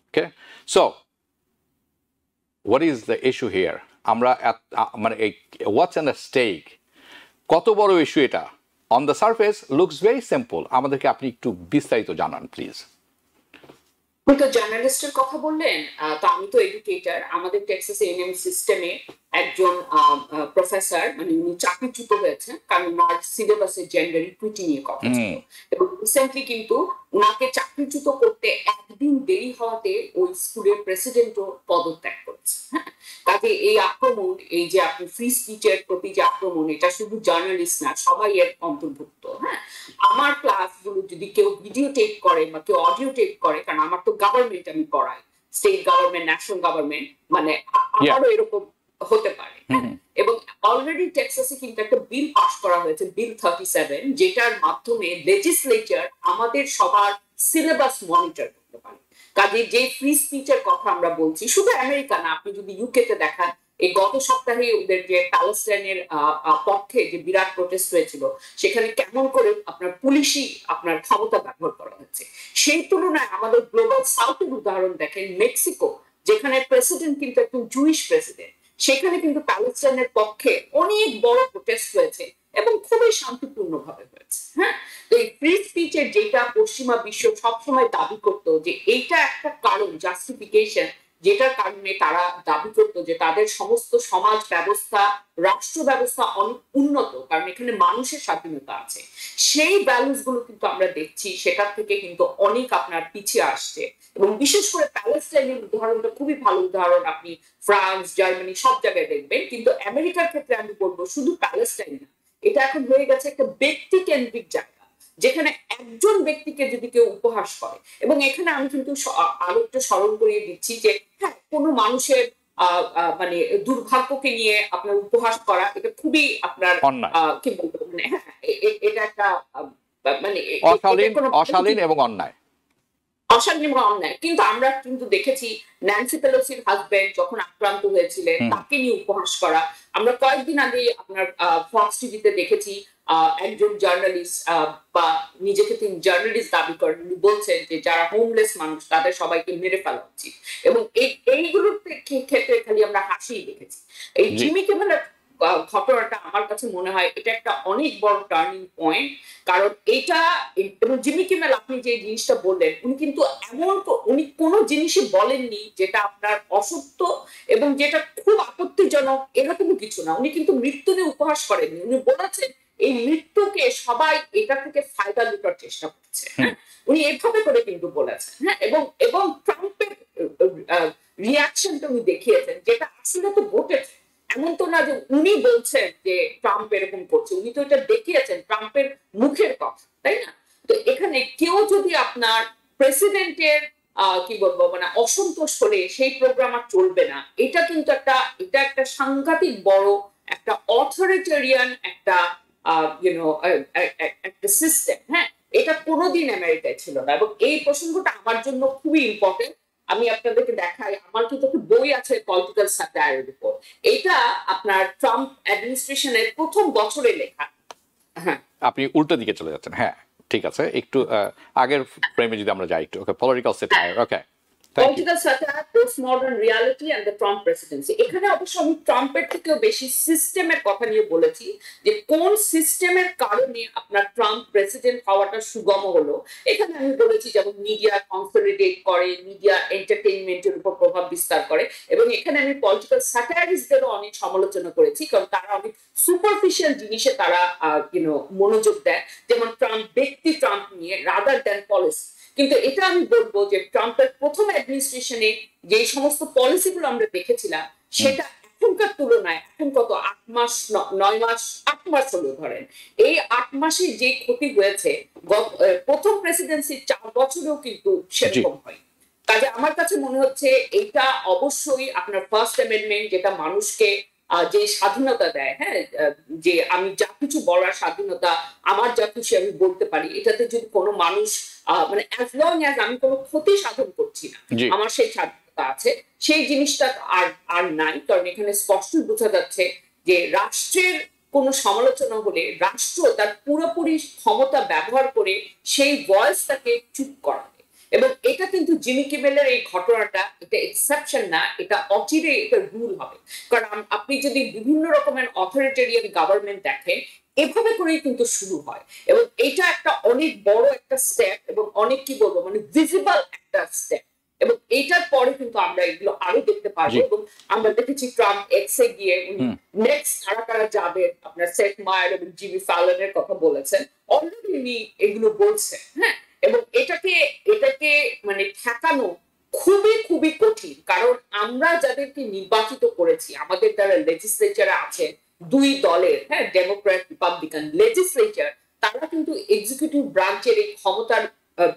Okay, so what is the issue here? আমরা মানে হোয়াটস অ্যান দ্য স্টেক, কত বড় ইস্যু এটা? On the surface looks very simple. আমাদেরকে আপনি একটু বিস্তারিত জানান প্লিজ। আপনি তো জার্নালিস্টের কথা বললেন, তো আমি তো এডুকেটর। আমাদের টেক্সাস এএনএম সিস্টেমে একজন প্রফেসর, মানে উনি চাকরিচ্যুত হয়েছেন কারণ ওনার সিলেবাসে জেন্ডার ইকুইটি নিয়ে কথা ছিল, এবং রিসেন্টলি কিন্তু ওনাকে চাকরিচ্যুত করতে একদিন দেরি হওয়াতে ওই স্কুলের প্রেসিডেন্টও পদত্যাগ করেছে। হ্যাঁ, কাজে এই আক্রমণ, এই যে আপনি ফ্রি স্পিচের প্রতি যে আক্রমণ, এটা শুধু জার্নালিস্ট না, সবাই এর অন্তর্ভুক্ত। হ্যাঁ, আমার ক্লাসগুলো যদি কেউ ভিডিও টেক করে বা কেউ অডিও টেক করে, কারণ আমার তো গভর্নমেন্ট, আমি পড়াই স্টেট গভর্নমেন্ট, ন্যাশনাল গভর্নমেন্ট, মানে আমারও এরকম হতে পারে। এবং অলরেডি টেক্সাসে কিন্তু একটা বিল পাস করা হয়েছে, বিল 37, যেটার মাধ্যমে লেজিসলেচার আমাদের সবার সিলেবাস মনিটর করতে পারে। কাজে যে ফ্রি স্পিচের কথা আমরা বলছি, শুধু আমেরিকা না, আপনি যদি ইউকে তে দেখান, এই গত সপ্তাহে ওদের যে প্যালেস্টাইনের পক্ষে যে বিরাট প্রোটেস্ট হয়েছিল, সেখানে কেমন করে আপনার পুলিশই আপনার ক্ষমতা ব্যবহার করা হচ্ছে। সেই তুলনায় আমাদের গ্লোবাল সাউথের উদাহরণ দেখেন, মেক্সিকো, যেখানে প্রেসিডেন্ট কিন্তু একদম জুইশ প্রেসিডেন্ট, সেখানে কিন্তু প্যালেস্টাইনের পক্ষে অনেক বড় প্রোটেস্ট হয়েছে এবং খুবই শান্তিপূর্ণ ভাবে হয়েছে। হ্যাঁ, তো এই ফ্রি স্পিচের যেটা পশ্চিমা বিশ্ব সবসময় দাবি করতো যে এইটা একটা কারণ, জাস্টিফিকেশন, যেটার কারণে তারা দাবি করতো যে তাদের সমস্ত সমাজ ব্যবস্থা, রাষ্ট্র ব্যবস্থা অনেক উন্নত, কারণ এখানে মানুষের স্বাধীনতা আছে। সেই ভ্যালুস গুলো কিন্তু আমরা দেখছি সেটার থেকে কিন্তু অনেক আপনার পিছিয়ে আসছে। এবং বিশেষ করে প্যালেস্টাইনের উদাহরণটা খুবই ভালো উদাহরণ, আপনি ফ্রান্স, জার্মানি সব জায়গায় দেখবেন, কিন্তু আমেরিকার ক্ষেত্রে আমি বলবো শুধু প্যালেস্টাইন না, এটা এখন হয়ে গেছে একটা ব্যক্তি কেন্দ্রিক জায়গা, যেখানে একজন ব্যক্তিকে যদি কেউ উপহাস করে। এবং এখানে আমি কিন্তু আরো একটু স্মরণ করিয়ে দিচ্ছি যে হ্যাঁ, কোনো মানুষের মানে দুর্ভাগ্যকে নিয়ে আপনার উপহাস করা, এটা খুবই আপনার কি বলবো, মানে হ্যাঁ, এটা একটা মানে অশালীন এবং অন্যায়, অশালীন এবং অন্যায়। কিন্তু আমরা কিন্তু দেখেছি ন্যান্সি পেলোসির হাজবেন্ড যখন আক্রান্ত হয়েছিলেন, তাকে নিয়ে উপহাস করা। আমরা কয়েকদিন আগে আপনার ফক্স টিভিতে দেখেছি একজন জার্নালিস্ট বা নিজেকে তিনি জার্নালিস্ট দাবি করেন, উনি বলছেন যে যারা হোমলেস মানুষ তাদের সবাইকে মেরে ফেলা উচিত, এবং এইগুলোর ক্ষেত্রে খালি আমরা হাসিই দেখেছি। এই জি। জিমি কিমেলের ঘটনাটা আমার কাছে মনে হয় এটা একটা অনেক বড় টার্নিং পয়েন্ট। কারণ এটা, এবং জিমি কিমেল আপনি যে জিনিসটা বললেন, উনি কিন্তু উনি কোনো জিনিসই বলেননি যেটা আপনার অসত্য এবং যেটা খুব আপত্তিজনক এরকম কিছু না। উনি কিন্তু মৃত্যু নিয়ে উপহাস করেননি, উনি বলেছেন এই মৃত্যুকে সবাই এটা থেকে ফায়দা লুটার চেষ্টা করছে। হ্যাঁ, উনি এভাবে করে কিন্তু বলেছেন। হ্যাঁ, এবং এবং ট্রাম্পের রিয়াকশনটা উনি দেখিয়েছেন, যেটা আসলে তো ঘটেছে। এমন তো না যে উনি বলছেন যে ট্রাম্প এরকম করছে, উনি তো এটা দেখিয়েছেন ট্রাম্পের মুখের কথা, তাই না? তো এখানে কেউ যদি আপনার প্রেসিডেন্টের কি বলবো মানে অসন্তোষ হলে সেই প্রোগ্রাম আর চলবে না, এটা কিন্তু একটা সাংঘাতিক বড় একটা অথরিটেরিয়ান একটা একটা সিস্টেম। হ্যাঁ, এটা কোনোদিন আমেরিকায় ছিল না, এবং এই প্রসঙ্গটা আমার জন্য খুবই ইম্পর্টেন্ট। আমি আপনাদেরকে দেখাই, আমার কিন্তু একটা বই আছে পলিটিক্যাল স্যাটায়ারের উপর। এটা আপনার ট্রাম্প অ্যাডমিনিস্ট্রেশনের প্রথম বছরে লেখা। হ্যাঁ, আপনি উল্টো দিকে চলে যাচ্ছেন। হ্যাঁ, ঠিক আছে, একটু আগের ফ্রেমে যদি আমরা যাই একটু। Okay, political satire. Okay, thank you. Political satire, postmodern reality and the Trump presidency. এখানে অবশ্য আমি ট্রাম্পের থেকেও বেশি সিস্টেমের কথা নিয়ে বলেছি, যে কোন সিস্টেমের কারণে আপনার ট্রাম্প প্রেসিডেন্ট হওয়াটা সুগম হলো। এখানে আমি বলেছি যেমন মিডিয়া কনসলিডেট করে, মিডিয়া এন্টারটেইনমেন্টের উপর প্রভাব বিস্তার করে, এবং এখানে আমি পলিটিক্যাল স্যাটায়ারিস্টদেরও অনেক সমালোচনা করেছি, কারণ তারা অনেক সুপারফিশিয়াল জিনিসে তারা মনোযোগ দেয়, যেমন ট্রাম্প নিয়ে রাদার দ্যান পলিসি। কিন্তু এটা আমি বলবো যে ট্রাম্পের প্রথম অ্যাডমিনিস্ট্রেশনে যে সমস্ত পলিসিগুলো আমরা দেখেছিলাম, সেটা এখনকার তুলনায় এখন কত 8 মাস 9 মাস 8 মাস হলো ধরেন, এই 8 মাসে যে ক্ষতি হয়েছে প্রথম প্রেসিডেন্সির 4 বছরেও কিন্তু সেরকম হয়। কাজে আমার কাছে মনে হচ্ছে এটা অবশ্যই আপনার ফার্স্ট অ্যামেন্ডমেন্ট, যেটা মানুষকে যে স্বাধীনতা দেয়, হ্যাঁ, যে আমি যা কিছু বলার স্বাধীনতা, আমার যা কিছু আমি বলতে পারি, এটাতে যদি কোনো মানুষ মানে অ্যাজ লং অ্যাজ আমি কোনো ক্ষতি সাধন করছি না, জি। আমার সেই স্বাধীনতা আছে, সেই জিনিসটা আর আর নাই। কারণ এখানে স্পষ্ট বোঝা যাচ্ছে যে রাষ্ট্রের কোনো সমালোচনা হলে রাষ্ট্র তার পুরোপুরি ক্ষমতা ব্যবহার করে সেই ভয়েসটাকে চুপ করা। এবং এটা কিন্তু জিমি কিমেলের এই ঘটনাটা এটা এক্সেপশন না, এটা অচিরে এটা রুল হবে। কারণ আপনি যদি বিভিন্ন রকমের অথরিটেরিয়ান গভর্নমেন্ট দেখেন, এভাবে করেই কিন্তু শুরু হয়, এবং এটা একটা অনেক বড় একটা স্টেপ, এবং অনেক কি বলবো মানে ভিজিবল একটা স্টেপ, এবং এটার পরে কিন্তু আমরা এগুলো আরো দেখতে পারবো। এবং আমরা দেখেছি ট্রাম্প এক্সে গিয়ে নেক্সট কারা কারা যাবে, আপনার সেট মায়ার এবং জিমি ফ্যালনের কথা বলেছেন, অলরেডি উনি এগুলো বলছেন। হ্যাঁ, এবং এটাকে মানে ঠেকানো খুবই খুবই কঠিন, কারণ আমরা যাদেরকে নির্বাচিত করেছি, আমাদের যারা লেজিসলেচারে আছে দুই দলের, হ্যাঁ, ডেমোক্র্যাট রিপাবলিকান লেজিসলেচার, তারা কিন্তু এক্সিকিউটিভ ব্রাঞ্চের এই ক্ষমতার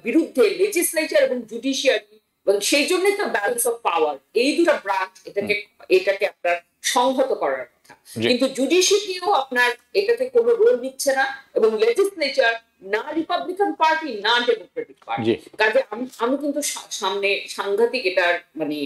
বিরুদ্ধে লেজিসলেচার এবং জুডিশিয়ারি, এবং সেই জন্যই তো ব্যালেন্স অফ পাওয়ার, এই দুটো ব্রাঞ্চ এটাকে আপনার সংহত করার কথা। কিন্তু জুডিশিয়ারিও আপনার এটাতে কোনো রোল নিচ্ছে না, এবং লেজিসলেচার না রিপাবলিকান পার্টি না ডেমোক্রেটিক পার্টি। কাজে আমি কিন্তু সামনে সাংঘাতিক এটার মানে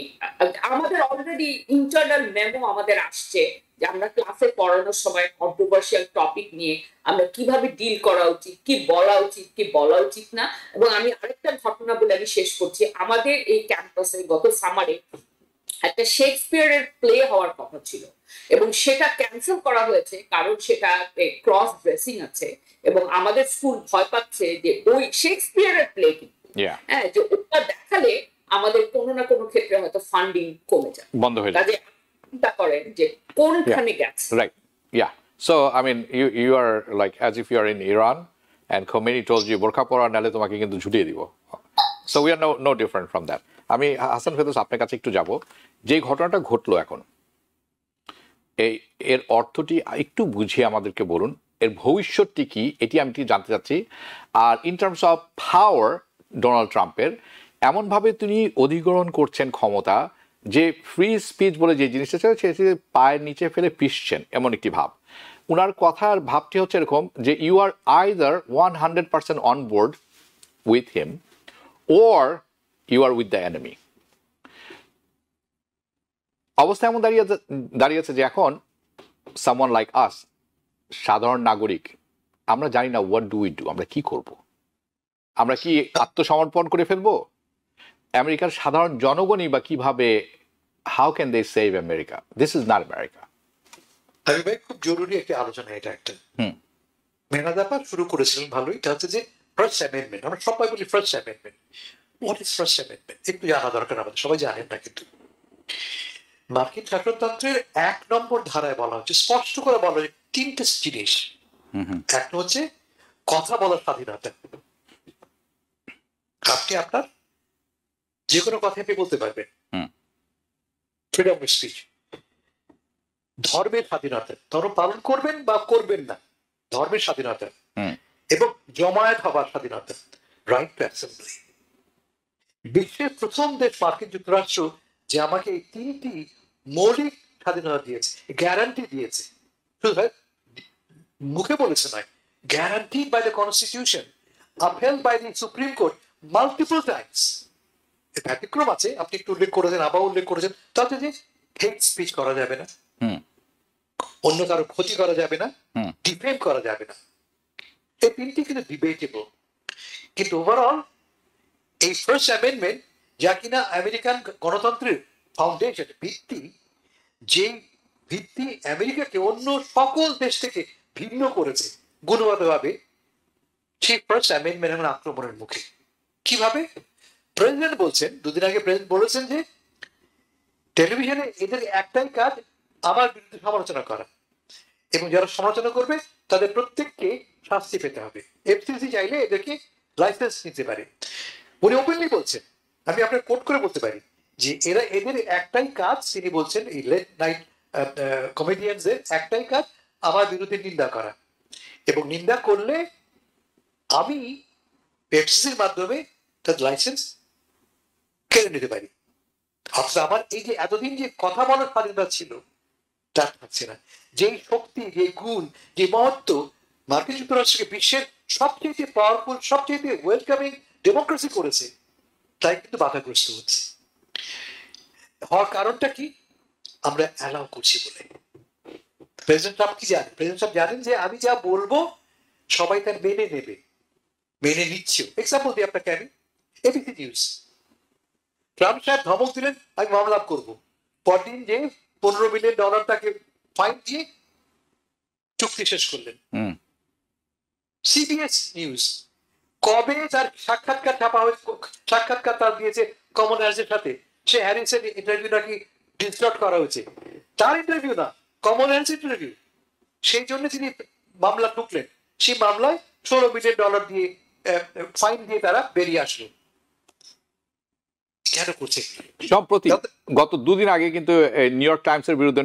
আমাদের অলরেডি ইন্টারনাল মেমো আমাদের আসছে, যে আমরা ক্লাসে পড়ানোর সময় কন্ট্রোভার্সিয়াল টপিক নিয়ে আমরা কিভাবে ডিল করা উচিত, কি বলা উচিত, কি বলা উচিত না। এবং আমি আরেকটা ঘটনা বলে আমি শেষ করছি, আমাদের এই ক্যাম্পাসে গত সামারে একটা শেক্সপিয়ারের প্লে হওয়ার কথা ছিল, এবং সেটা ক্যান্সেল করা হয়েছে, কারণ সেটা ক্রস ড্রেসিং আছে, এবং আমাদের স্কুল ভয় পাচ্ছে যে ওই শেক্সপিয়ারের প্লে কিন্তু হ্যাঁ, যে ওটা দেখালে আমাদের কোনো না কোনো ক্ষেত্রে হয়তো ফান্ডিং কমে যায়, বন্ধ হয়ে যাবে। চিন্তা করেন যে কোনখানে গেছে। Right, yeah. So I mean you are like as if you are in Iran and Khomeini told you বোরখা পরা নালে তোমাকে কিন্তু ঝুটিয়ে দিব। So we are no different from that. আমি হাসান ফেরদৌস আপনার কাছে একটু যাব, যে ঘটনাটা ঘটলো এখন, এর অর্থটি একটু বুঝিয়ে আমাদেরকে বলুন, এর ভবিষ্যৎটি কি, এটি আমি জানতে চাচ্ছি। আর in terms of power, Donald ট্রাম্পের এমনভাবে তিনি অধিগ্রহণ করছেন ক্ষমতা, যে ফ্রি স্পিচ বলে যে জিনিসটা ছিল সেটি পায়ের নিচে ফেলে পিষছেন, এমন একটি ভাব। উনার কথার ভাবটি হচ্ছে এরকম যে you are either 100% on board with him or you are with the enemy. অবস্থা এমন দাঁড়িয়েছে যে এখন সামওয়ান লাইক আস, সাধারণ নাগরিক, আমরা জানি না হোয়াট ডু উই ডু, আমরা কি করব? আমরা কি আত্মসমর্পণ করে ফেলবো? আমেরিকার সাধারণ জনগণই বা কিভাবে, how can they save America? This is not America. আমি ভাই খুব জরুরি একটা আলোচনা এটা একটা। মেহনাজ আপা শুরু করেছিলেন ভালোই, এটা হচ্ছে যে ফার্স্ট অ্যামেন্ডমেন্ট। আমরা সবাই বলি first amendment. What is first amendment একটু জানা দরকার আমাদের, সবাই জানেন না কিন্তু। মার্কিন শাসনতন্ত্রের 1 নম্বর ধারায় বলা হচ্ছে, স্পষ্ট করে বলা হচ্ছে 3টে জিনিস। একটা হচ্ছে কথা বলার স্বাধীনতা, আপনি আপনার যে কোনো কথা আপনি বলতে পারবেন, ফ্রিডম অফ স্পিচ। ধর্মের স্বাধীনতা, ধর্ম পালন করবেন বা করবেন না, ধর্মের স্বাধীনতা। এবং জমায়েত হবার স্বাধীনতা, রাইট টু অ্যাসেম্বলি। বিশ্বের প্রথম দেশ মার্কিন যুক্তরাষ্ট্র যে আমাকে এই 3টি মৌলিক স্বাধীনতা দিয়েছে, গ্যারান্টি দিয়েছে, শুধু মুখে বলেছে নয়, guaranteed by the constitution, upheld by the Supreme Court multiple times. ব্যতিক্রম আছে, আপনি একটু উল্লেখ করেছেন, আবার উল্লেখ করেছেন, তাতে যে হেট স্পিচ করা যাবে না, অন্য কারো ক্ষতি করা যাবে না, ডিফেম করা যাবে না। এই 3টি কিন্তু ডিবেটেবল, কিন্তু ওভারঅল এই ফার্স্ট অ্যামেন্ডমেন্ট, যা কিনা আমেরিকান গণতন্ত্রের ফাউন্ডেশন, ভিত্তি, যে ভিত্তি আমেরিকাকে অন্য সকল দেশ থেকে ভিন্ন করেছে গুণগতভাবে, সেই ফার্স্ট অ্যামেন্ডমেন্ট এখন আক্রমণের মুখে। কিভাবে? প্রেসিডেন্ট বলছেন, দুদিন আগে প্রেসিডেন্ট বলেছেন যে টেলিভিশনে এদের একটাই কাজ আমার বিরুদ্ধে সমালোচনা করা, এবং যারা সমালোচনা করবে তাদের প্রত্যেককে শাস্তি পেতে হবে। এফসিসি চাইলে এদেরকে লাইসেন্স নিতে পারে। উনি ওপেনলি বলছেন, আমি আপনার কোট করে বলতে পারি যে এদের একটাই কাজ, তিনি বলছেন এই লেট নাইট কমেডিয়ানদের একটাই কাজ আমার বিরুদ্ধে নিন্দা করা, এবং নিন্দা করলে আমি এফসিসির মাধ্যমে তার লাইসেন্স কেড়ে নিতে পারি। অথচ আমার এই যে এতদিন যে কথা বলার স্বাধীনতা ছিল তা থাকছে না। যেই শক্তি, যে গুণ, যে মহত্ব মার্কিন যুক্তরাষ্ট্রকে বিশ্বের সবচেয়ে পাওয়ারফুল, সবচেয়ে ওয়েলকামিং ডেমোক্রেসি করেছে, তাই কিন্তু বাধাগ্রস্ত হচ্ছে। হওয়ার কারণটা কি? আমরা অ্যালাউ করছি বলে। প্রেসিডেন্ট ট্রাম্প কি জানেন? প্রেসিডেন্ট ট্রাম্প জানেন যে আমি যা বলবো সবাই তার মেনে নেবে, মেনে নিচ্ছেও। এক্সাম্পল দিই আপনাকে আমি, এবিসি নিউজ। ট্রাম্প সাহেব ধমক দিলেন আমি মামলা করবো, পরদিন যে $15 মিলিয়ন তাকে ফাইন দিয়ে চুক্তি শেষ করলেন। সিবিএস নিউজ কবে তার সাক্ষাৎকার ছাপা হয়েছে, সাক্ষাৎকার তার দিয়েছে কমন হ্যারিসের সাথে, সে হ্যারিসের ইন্টারভিউ নাকি ডিসটর্ট করা হয়েছে, তার ইন্টারভিউ না, কমন হ্যারিসের ইন্টারভিউ। সেই জন্য তিনি মামলা ঠুকলেন। সেই মামলায় $16 মিলিয়ন দিয়ে ফাইন দিয়ে তারা বেরিয়ে আসলো। কেন করছে? সম্প্রতি গত 2 দিন আগে কিন্তু নিউ ইয়র্ক টাইমসের বিরুদ্ধে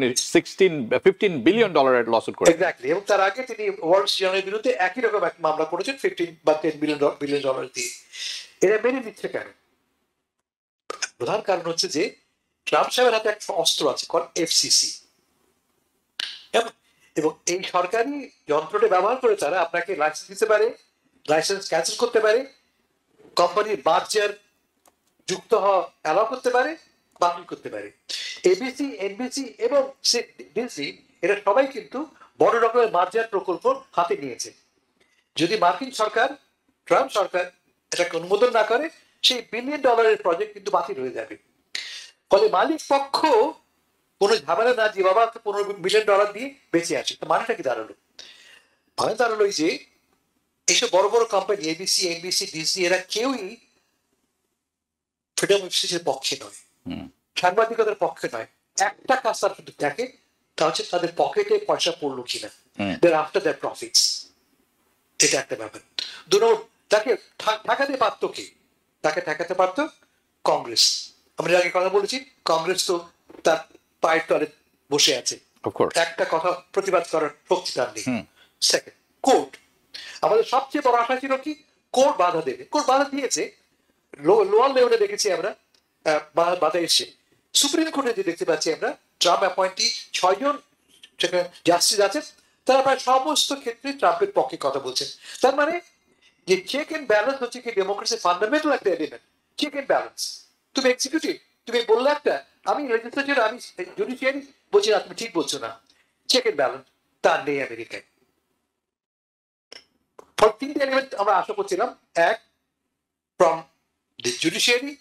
$15 বিলিয়ন লসুট করেছেন। এক্স্যাক্টলি, এবং তার আগে তিনি ওয়ার্ল্ড স্ট্রিটের বিরুদ্ধে একই রকম এক মামলা করেছেন 15 বা $10 বিলিয়ন দিয়ে। এরা মেনে নিচ্ছে কেন? প্রধান কারণ হচ্ছে যে ট্রাম্প সাহেবের হাতে একটা অস্ত্র আছে, এফসিসি, এবং এই সরকারি যন্ত্রটা ব্যবহার করে তারা আপনাকে লাইসেন্স দিতে পারে, লাইসেন্স ক্যান্সেল করতে পারে, কোম্পানির মার্জার যুক্ত হওয়া অ্যালাউ করতে পারে, বাতিল করতে পারে। এবিসি, এনবিসি এবং ডিসি এরা সবাই কিন্তু বড় রকমের মার্জার প্রকল্প হাতে নিয়েছে। যদি মার্কিন সরকার, ট্রাম্প সরকার এটাকে অনুমোদন না করে, সেই $1 বিলিয়ন প্রজেক্ট কিন্তু বাতিল হয়ে যাবে। ফলে মালিক পক্ষ কোনো ঝামেলা না দিয়ে বাবা $15 বিলিয়ন দিয়ে বেঁচে আসে। তো মানেটা কি দাঁড়ালো? মানে দাঁড়ালো যে এইসব বড় বড় কোম্পানি এবিসি, এনবিসি, ডিসি এরা কেউই ফ্রিডম অফ স্পিচের পক্ষে নয়, সাংবাদিকতার পক্ষে নয়। একটা কাজ তার শুধু দেখে, তা হচ্ছে তাদের পকেটে পয়সা পড়লো কিনা, আফটার দ্যার প্রফিটস। এটা একটা ব্যাপার। দু নম্বর, তাকে ঠেকাতে পারতো কে? তাকে ঠেকাতে পারতো কংগ্রেস। আমরা আগে কথা বলেছি, কংগ্রেস তো তার পায়ের তলে বসে আছে, একটা কথা প্রতিবাদ করার শক্তি তার নেই। Second, court. আমাদের সবচেয়ে বড় আশা ছিল কি কোর্ট বাধা দেবে, কোর্ট বাধা দিয়েছে। লোয়ার লেভেলে দেখেছি আমরা বাধা এসে, সুপ্রিম কোর্টে যে দেখতে পাচ্ছি আমরা ট্রাম্প অ্যাপয়েন্টি 6 জন জাস্টিস আছেন, তারা প্রায় সমস্ত ক্ষেত্রে ট্রাম্পের পক্ষে কথা বলছেন। তার মানে যে চেক এন্ড ব্যালেন্স হচ্ছে কি ডেমোক্রেসির ফান্ডামেন্টাল একটা এলিমেন্ট। চেক এন্ড ব্যালেন্স, তুমি এক্সিকিউটিভ, তুমি বললে একটা, আমি লেজিসলেচার, আমি জুডিশিয়ারি বলছি না তুমি ঠিক বলছো না। চেক এন্ড ব্যালেন্স তার নেই আমেরিকায়। তিনটে এলিমেন্ট আমরা আশা করছিলাম, এক, from the judiciary,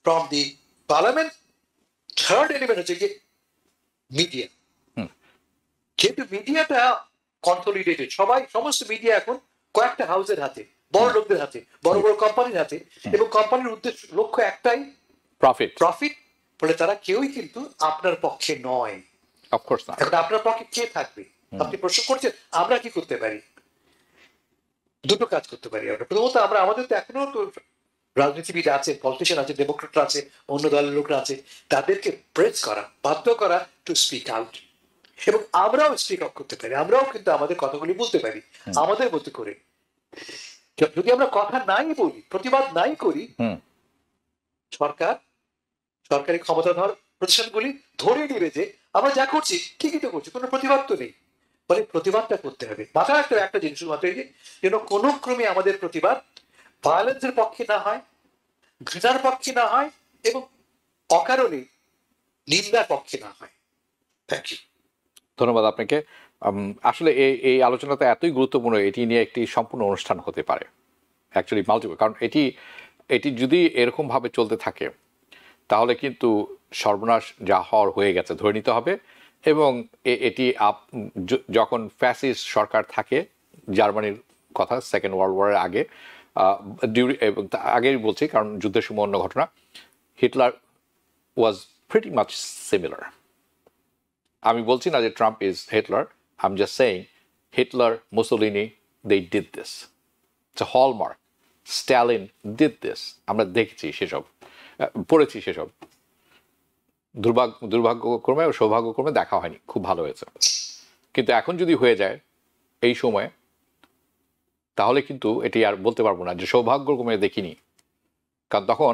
from the parliament, third element হচ্ছে যে মিডিয়া। যেহেতু মিডিয়াটা কনসলিডেটেড, সমস্ত মিডিয়া এখন কয়েকটা হাউসের হাতে, বড় লোকদের হাতে, বড় বড় কোম্পানির হাতে, এবং কোম্পানির উদ্দেশ্য লক্ষ্য একটাই, প্রফিট। বলে তারা কেউই কিন্তু আপনার পক্ষে নয়। অফকোর্স না। এখন আপনার পক্ষে কে থাকবে? আপনি প্রশ্ন করছেন আমরা কি করতে পারি? দুটো কাজ করতে পারি আমরা। প্রথমত আমরা, আমাদের তো এখনো তো রাজনীতিবিদ আছে, পলিটিশিয়ান আছে, ডেমোক্রেটরা আছে, অন্য দলের লোকরা আছে, তাদেরকে প্রেস করা, বাধ্য করা টু স্পিক আউট। এবং আমরাও স্পিক আউট করতে পারি, আমরাও কিন্তু আমাদের কথাগুলি বলতে পারি আমাদের মতো করে। যদি আমরা কথা নাই বলি, প্রতিবাদ নাই করি, সরকারি ক্ষমতাধর প্রতিষ্ঠানগুলি ধরে নিবে যে আমরা যা করছি ঠিকই তো করছি, কোনো প্রতিবাদ তো নেই। বলে প্রতিবাদটা করতে হবে। মাথায় একটা জিনিস শুধুমাত্র এই যে, যেন কোনো ক্রমে আমাদের প্রতিবাদ ভায়োলেন্সের পক্ষে না হয়, ঘৃণার পক্ষে না হয়, এবং অকারণে নিন্দার পক্ষে না হয়। Thank you. ধন্যবাদ আপনাকে। আসলে এই আলোচনাটা এতই গুরুত্বপূর্ণ, এটি নিয়ে একটি সম্পূর্ণ অনুষ্ঠান হতে পারে অ্যাকচুয়ালি মাল্টিপল। কারণ এটি যদি এরকমভাবে চলতে থাকে তাহলে কিন্তু সর্বনাশ যা হওয়ার হয়ে গেছে ধরে নিতে হবে। এবং এটি যখন ফ্যাসিস্ট সরকার থাকে, জার্মানির কথা, সেকেন্ড ওয়ার্ল্ড ওয়ারের আগে, এবং আগেই বলছি কারণ যুদ্ধের সময় অন্য ঘটনা, Hitler was pretty much similar. আমি বলছি না যে Trump is Hitler, I am just saying Hitler, Mussolini, they did this, it's a hallmark. Stalin did this, আমরা দেখেছি সেসব, পড়েছি সেসব। দুর্ভাগ্যক্রমে ও সৌভাগ্যক্রমে দেখা হয়নি, খুব ভালো হয়েছে। কিন্তু এখন যদি হয়ে যায় এই সময়ে, তাহলে কিন্তু এটি আর বলতে পারবো না যে সৌভাগ্যক্রমে দেখিনি, কারণ তখন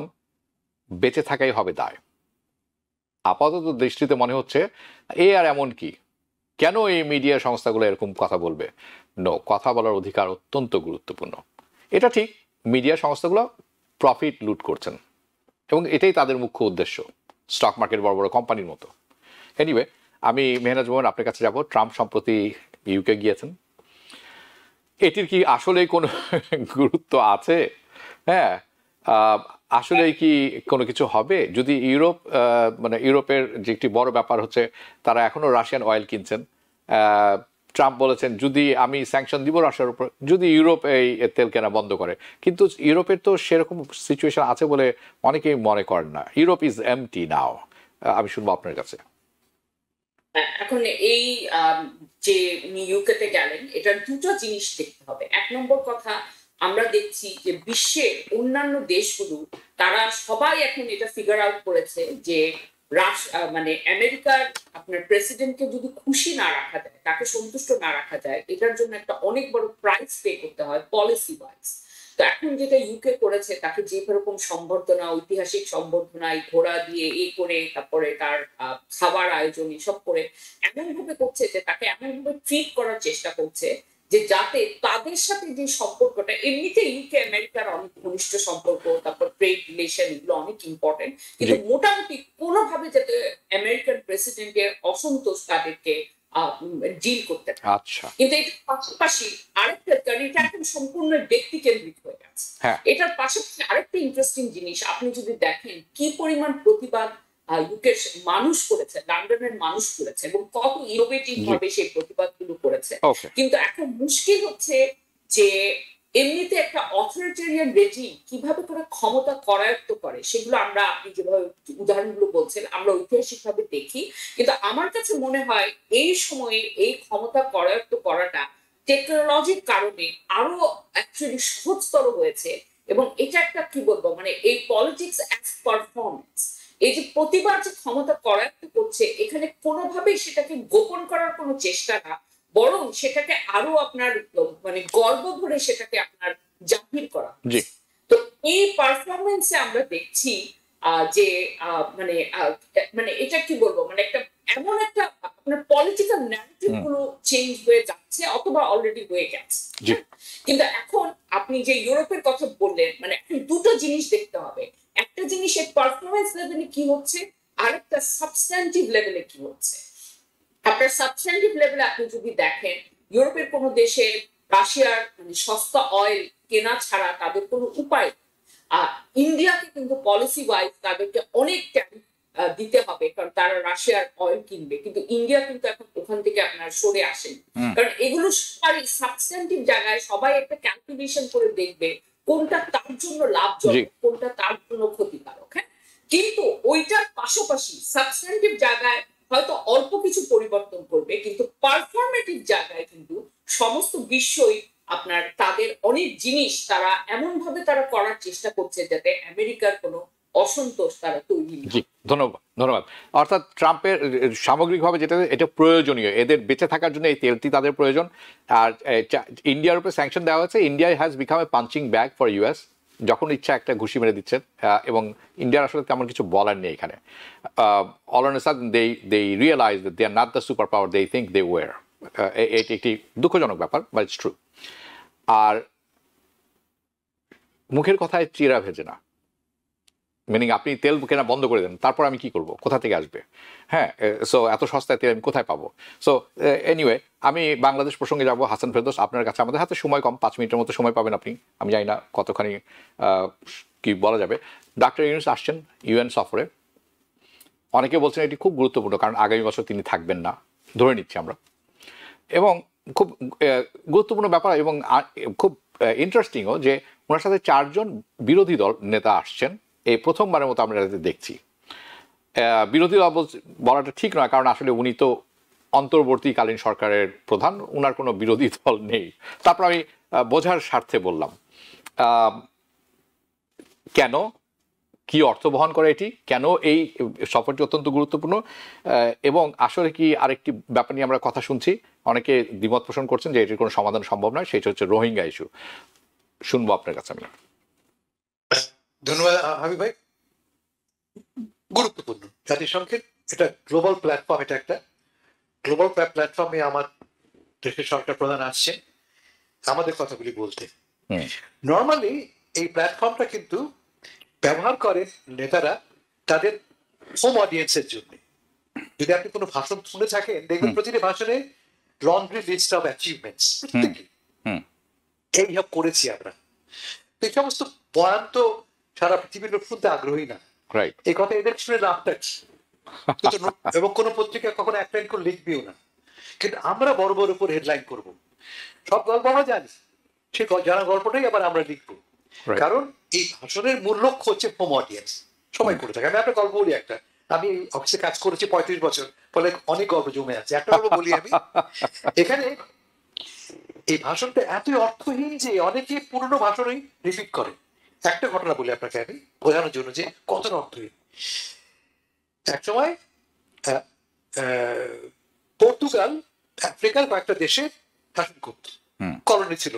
বেঁচে থাকাই হবে দায়। আপাতত দৃষ্টিতে মনে হচ্ছে আর এমন কি, কেন এই মিডিয়া সংস্থাগুলো এরকম কথা বলবে? কথা বলার অধিকার অত্যন্ত গুরুত্বপূর্ণ। এটা ঠিক, মিডিয়া সংস্থাগুলো প্রফিট লুট করছেন এবং এটাই তাদের মুখ্য উদ্দেশ্য, স্টক মার্কেট বড় বড় কোম্পানির মতো। এনিওয়ে, আমি মেহনাজ মোহন আপনার কাছে যাব। ট্রাম্প সম্প্রতি ইউকে গিয়েছেন, এটির কি আসলে কোনো গুরুত্ব আছে? হ্যাঁ, আসলে কি কোনো কিছু হবে? যদি ইউরোপের যে একটি বড় ব্যাপার হচ্ছে তারা এখনো রাশিয়ান অয়েল কিনছেন। ট্রাম্প বলেছেন যদি আমি স্যাংশন দিব রাশিয়ার উপর, যদি ইউরোপ এই তেল কেনা বন্ধ করে। কিন্তু ইউরোপের তো সেরকম সিচুয়েশন আছে বলে অনেকেই মনে করেন না। ইউরোপ ইজ এমটি নাও। আমি শুনবো আপনার কাছে। এখন এই যে ইউকেতে গেলেন, এটার দুটো জিনিস দেখতে হবে। এক নম্বর কথা, আমরা দেখছি যে বিশ্বের অন্যান্য দেশগুলো তারা সবাই এখন এটা ফিগার আউট করেছে যে আমেরিকার আপনার প্রেসিডেন্টকে যদি খুশি না রাখা যায়, তাকে সন্তুষ্ট না রাখা যায়, এটার জন্য একটা অনেক বড় প্রাইস পে করতে হয় পলিসি ওয়াইজ। তো এখন যেটা ইউকে করেছে, তাকে যে রকম সম্বর্ধনা, ঐতিহাসিক সম্বর্ধনা, ঘোড়া দিয়ে করে, তারপরে তার খাবার আয়োজন এসব করে এমন ভাবে করছে যে তাকে এমন ভাবে ট্রিট করার চেষ্টা করছে যে যাতে তাদের সাথে যে সম্পর্কটা, এমনিতে ইউকে আমেরিকার অনেক ঘনিষ্ঠ সম্পর্ক, তারপর ট্রেড রিলেশন, এগুলো অনেক ইম্পর্টেন্ট, কিন্তু মোটামুটি কোনোভাবে যাতে আমেরিকান প্রেসিডেন্টের অসন্তোষ তাদেরকে ডিল করতে পারে। আচ্ছা, কিন্তু এটার পাশাপাশি আরেকটা, কারণ এটা এখন সম্পূর্ণ ব্যক্তি কেন্দ্রিক হয়ে গেছে। এটার পাশাপাশি আরেকটা ইন্টারেস্টিং জিনিস, আপনি যদি দেখেন কি পরিমাণ প্রতিবাদ ইউকের মানুষ করেছে, লন্ডনের মানুষ করেছে, এবং কত ইনোভেটিভ ভাবে সেই প্রতিবাদগুলো করেছে। কিন্তু এখন মুশকিল হচ্ছে যে এমনিতে একটা অথরিটেরিয়ান রেজিম কিভাবে করে ক্ষমতা করায়ত্ত করে, সেগুলো আমরা, আপনি যেভাবে উদাহরণগুলো বলছেন, আমরা ঐতিহাসিক ভাবে দেখি। কিন্তু আমার কাছে মনে হয় এই সময়ে এই ক্ষমতা করায়ত্ত করাটা টেকনোলজির কারণে আরো অ্যাকচুয়ালি সহজতর হয়েছে। এবং এটা একটা কি বলবো, এই পলিটিক্স অ্যাজ পারফরমেন্স, এই যে প্রতিবার যে ক্ষমতা করায়ত্ত করছে, এখানে কোনোভাবেই সেটাকে গোপন করার কোনো চেষ্টা না, বরং সেটাকে আরো আপনার গর্ব ভরে সেটাকে আপনার জাহির করা। তো এই পারফরমেন্সে আমরা দেখছি যে এটা কি বলবো, একটা এমন একটা আপনার পলিটিক্যাল ন্যারেটিভ গুলো চেঞ্জ হয়ে যাচ্ছে, অথবা অলরেডি হয়ে গেছে। কিন্তু এখন আপনি যে ইউরোপের কথা বললেন, এখন দুটো জিনিস দেখতে হবে। একটা জিনিস এর পারফরমেন্স লেভেলে কি হচ্ছে, আরেকটা সাবস্ট্যান্টিভ লেভেলে কি হচ্ছে। আপনার সাবস্ট্যান্টিভ লেভেলে আপনি যদি দেখেন, ইউরোপের কোনো দেশের রাশিয়ার মানে সস্তা অয়েল কেনা ছাড়া তাদের কোনো উপায় নেই। আর ইন্ডিয়াকে কিন্তু পলিসি ওয়াইজ তাদেরকে অনেক ট্যারিফ দিতে হবে, কারণ তারা রাশিয়ার অয়েল কিনবে, কিন্তু ইন্ডিয়া কিন্তু এখন ওখান থেকে আপনার সরে আসেন। কারণ এগুলো সবাই সাবস্ট্যান্টিভ জায়গায় সবাই একটা ক্যালকুলেশন করে দেখবে কোনটা তার জন্য লাভজনক, কোনটা তার জন্য ক্ষতিকারক। হ্যাঁ, কিন্তু ওইটার পাশাপাশি সাবস্ট্যান্টিভ জায়গায় হয়তো অল্প কিছু পরিবর্তন করবে, কিন্তু পারফরমেটিভ জায়গায় কিন্তু সমস্ত বিশ্বই আপনার তাদের অনেক জিনিস তারা এমন ভাবে তারা করার চেষ্টা করছে যাতে আমেরিকার কোনো অসন্তোষ তারা তৈরি না। জি, ধন্যবাদ ধন্যবাদ। অর্থাৎ ট্রাম্পের সামগ্রিকভাবে যেটা এটা প্রয়োজনীয়, এদের বেঁচে থাকার জন্য এই তেলটি তাদের প্রয়োজন। আর ইন্ডিয়ার উপরে স্যাংশন দেওয়া হয়েছে, India has become a punching bag for US. যখন ইচ্ছা একটা ঘুষি মেরে দিচ্ছেন, এবং ইন্ডিয়ার আসলে তেমন কিছু বলার নেই এখানে। All on a sudden they realise that they are not the super power they think they were. এটি একটি দুঃখজনক ব্যাপার, বাট ইটস ট্রু। আর মুখের কথায় চিরা ভেজে না, মিনিং আপনি তেল কেনা বন্ধ করে দেন, তারপর আমি কি করব, কোথা থেকে আসবে? হ্যাঁ, সো এত সস্তায় তেল আমি কোথায় পাবো? সো এনিওয়ে, আমি বাংলাদেশ প্রসঙ্গে যাব। হাসান ফেরদৌস, আপনার কাছে আমাদের হাতে সময় কম, 5 মিনিটের মতো সময় পাবেন আপনি। আমি জানি না কতখানি কি বলা যাবে। ডক্টর ইউনূস আসছেন ইউএন সফরে। অনেকে বলছেন এটি খুব গুরুত্বপূর্ণ, কারণ আগামী বছর তিনি থাকবেন না, ধরে নিচ্ছি আমরা। এবং খুব গুরুত্বপূর্ণ ব্যাপার, এবং খুব ইন্টারেস্টিংও যে ওনার সাথে 4 জন বিরোধী দল নেতা আসছেন। এই প্রথমবারের মতো আমরা এটাতে দেখছি। বিরোধী দল বলাটা ঠিক নয়, কারণ আসলে উনি তো অন্তর্বর্তীকালীন সরকারের প্রধান, ওনার কোনো বিরোধী দল নেই। তারপর আমি বোঝার স্বার্থে বললাম কেন, কি অর্থ বহন করে এটি, কেন এই সফরটি অত্যন্ত গুরুত্বপূর্ণ, এবং আসলে কি আরেকটি ব্যাপার নিয়ে আমরা কথা শুনছি, অনেকে দ্বিমত পোষণ করছেন যে এটির কোনো সমাধান সম্ভব নয়, সেটা হচ্ছে রোহিঙ্গা ইস্যু। শুনবো আপনার কাছে আমি। ধন্যবাদ হাবিব ভাই। গুরুত্বপূর্ণ জাতিসংঘের এটা গ্লোবাল প্ল্যাটফর্ম, এটা একটা গ্লোবাল প্ল্যাটফর্মে আমার দেশের সরকার প্রধান আসছে আমাদের কথাগুলি বলতে। নর্মালি এই প্ল্যাটফর্মটা কিন্তু ব্যবহার করে নেতারা তাদের হোম অডিয়েন্সের জন্য। যদি আপনি কোনো ভাষণ শুনে থাকেন, দেখবেন প্রতিটি ভাষণে লন্ড্রি লিস্ট অফ অ্যাচিভমেন্টস, এই সব করেছি আমরা। এই সমস্ত বয়ান তো সারা পৃথিবীর লোক শুনতে আগ্রহী না। এই কথা এদের শুনে লাভটা কি? এবং কোনো পত্রিকা কখনো এক লাইন করে লিখবেও না, কিন্তু আমরা বড় বড় উপর হেডলাইন করব। সব গল্প আমরা জানি, সে জানা গল্পটাই আবার আমরা লিখবো, কারণ এই ভাষণের মূল লক্ষ্য হচ্ছে হোম অডিয়েন্স। সবাই করে থাকে। আমি একটা গল্প বলি। একটা, আমি অফিসে কাজ করেছি 35 বছর, ফলে অনেক গল্প জমে আছে। একটা গল্প বলি আমি। এখানে এই ভাষণটা এতই অর্থহীন যে অনেকে পুরনো ভাষণই রিপিট করে। একটা ঘটনা বলি আপনাকে আমি বোঝানোর জন্য যে কতটা অর্থহীন। এক সময় পর্তুগাল আফ্রিকার কয়েকটা দেশে শাসন করত, কলোনি ছিল,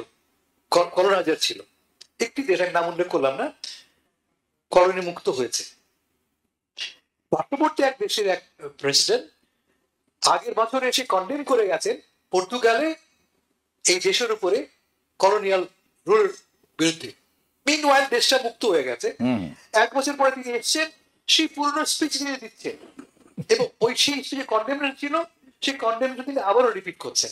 কলোনাইজার ছিল। একটি দেশ, আমি নাম উল্লেখ করলাম না, কলোনি মুক্ত হয়েছে। পার্শ্ববর্তী এক দেশের এক প্রেসিডেন্ট আগের বছরে এসে কন্ডেম করে গেছেন পর্তুগালে এই দেশের উপরে কলোনিয়াল রুলের বিরুদ্ধে। মিনওয়াইল দেশটা মুক্ত হয়ে গেছে। 1 বছর পরে তিনি এসছেন, সেই পুরনো স্পিচ দিয়ে দিচ্ছেন, এবং ওই সেই স্পিচে কন্ডেমশন ছিল, সেই কন্ডেমশন তিনি আবারও রিপিট করছেন।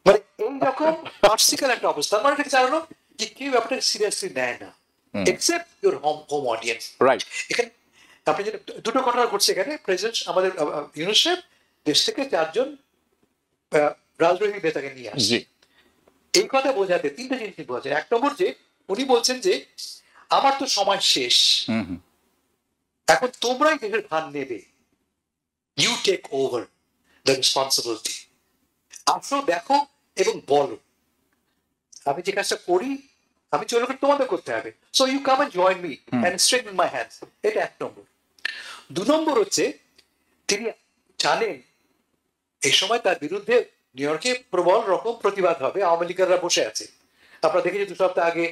মানে এইরকম পার্সিক্যাল একটা অবস্থা। মানে এটাকে জানানো যে কেউ ব্যাপারটা সিরিয়াসলি নেয় না, except your home audience. Right. এখানে আপনি যদি দুটো ঘটনা ঘটছে এখানে। প্রেসিডেন্ট আমাদের ইউনূস সাহেব দেশ থেকে 4 জন রাজনৈতিক নেতাকে নিয়ে আসছে। এই কথা বোঝাতে 3টা জিনিস বোঝাচ্ছে। 1 নম্বর, যে উনি বলছেন যে আমার তো সময় শেষ, এখন তোমরাই দেশের ভার নেবে, you take over the responsibility. আসো, দেখো এবং বলো আমি যে কাজটা করি আমি চলে গেলে তোমাদের করতে হবে। So you come and join me and strengthen my hands. এটা 1 নম্বর। 2 নম্বর হচ্ছে তিনি জানেন এই সময় তার বিরুদ্ধে নিউ ইয়র্কে প্রবল রকম প্রতিবাদ হবে। আওয়ামী লীগেরা বসে আছে। আপনারা দেখেছেন 2 সপ্তাহ আগে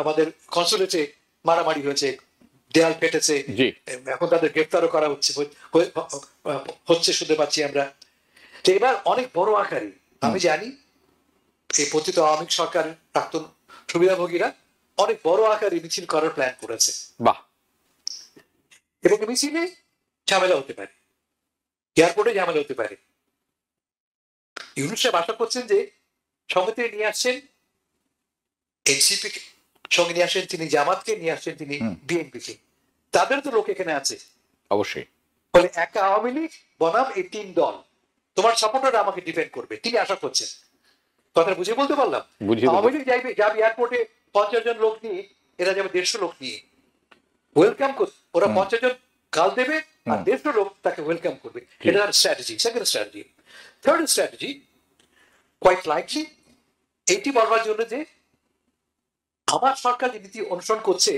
আমাদের কনসুলেটে মারামারি হয়েছে, দেয়াল ফেটেছে, এখন তাদের গ্রেফতারও করা হচ্ছে শুনতে পাচ্ছি আমরা। তো এবার অনেক বড় আকারে আমি জানি এই পতিত আওয়ামী সরকারের প্রাক্তন সুবিধাভোগীরা অনেক বড় আকারে মিছিল করার প্ল্যান করেছে। বাহ। এবং মিছিলে ঝামেলা হতে পারে, এয়ারপোর্টে ঝামেলা হতে পারে। ইউনূস সাহেব আশা করছেন যে সঙ্গে তিনি নিয়ে আসছেন এনসিপি, সঙ্গে নিয়ে আসেন তিনি জামাতকে, নিয়ে আসছেন তিনি বিএনপিকে। তাদের তো লোক এখানে আছে অবশ্যই। ফলে একা আওয়ামী লীগ বনাম এই 3 দল, তোমার সাপোর্টার আমাকে ডিফেন্ড করবে, তিনি আশা করছেন। কথা বুঝে বলতে পারলাম? আওয়ামী লীগ যাবে এয়ারপোর্টে 50 জন লোক নিয়ে, এরা যাবে 150 লোক নিয়ে, ওয়েলকাম করবে। ওরা 50 জন গাল দেবে আর 150 লোক তাকে ওয়েলকাম করবে। এটা তার strategy. Second strategy. Third strategy, quite likely এইটি বলবার জন্য যে আমার সরকার যে নীতি অনুসরণ করছে,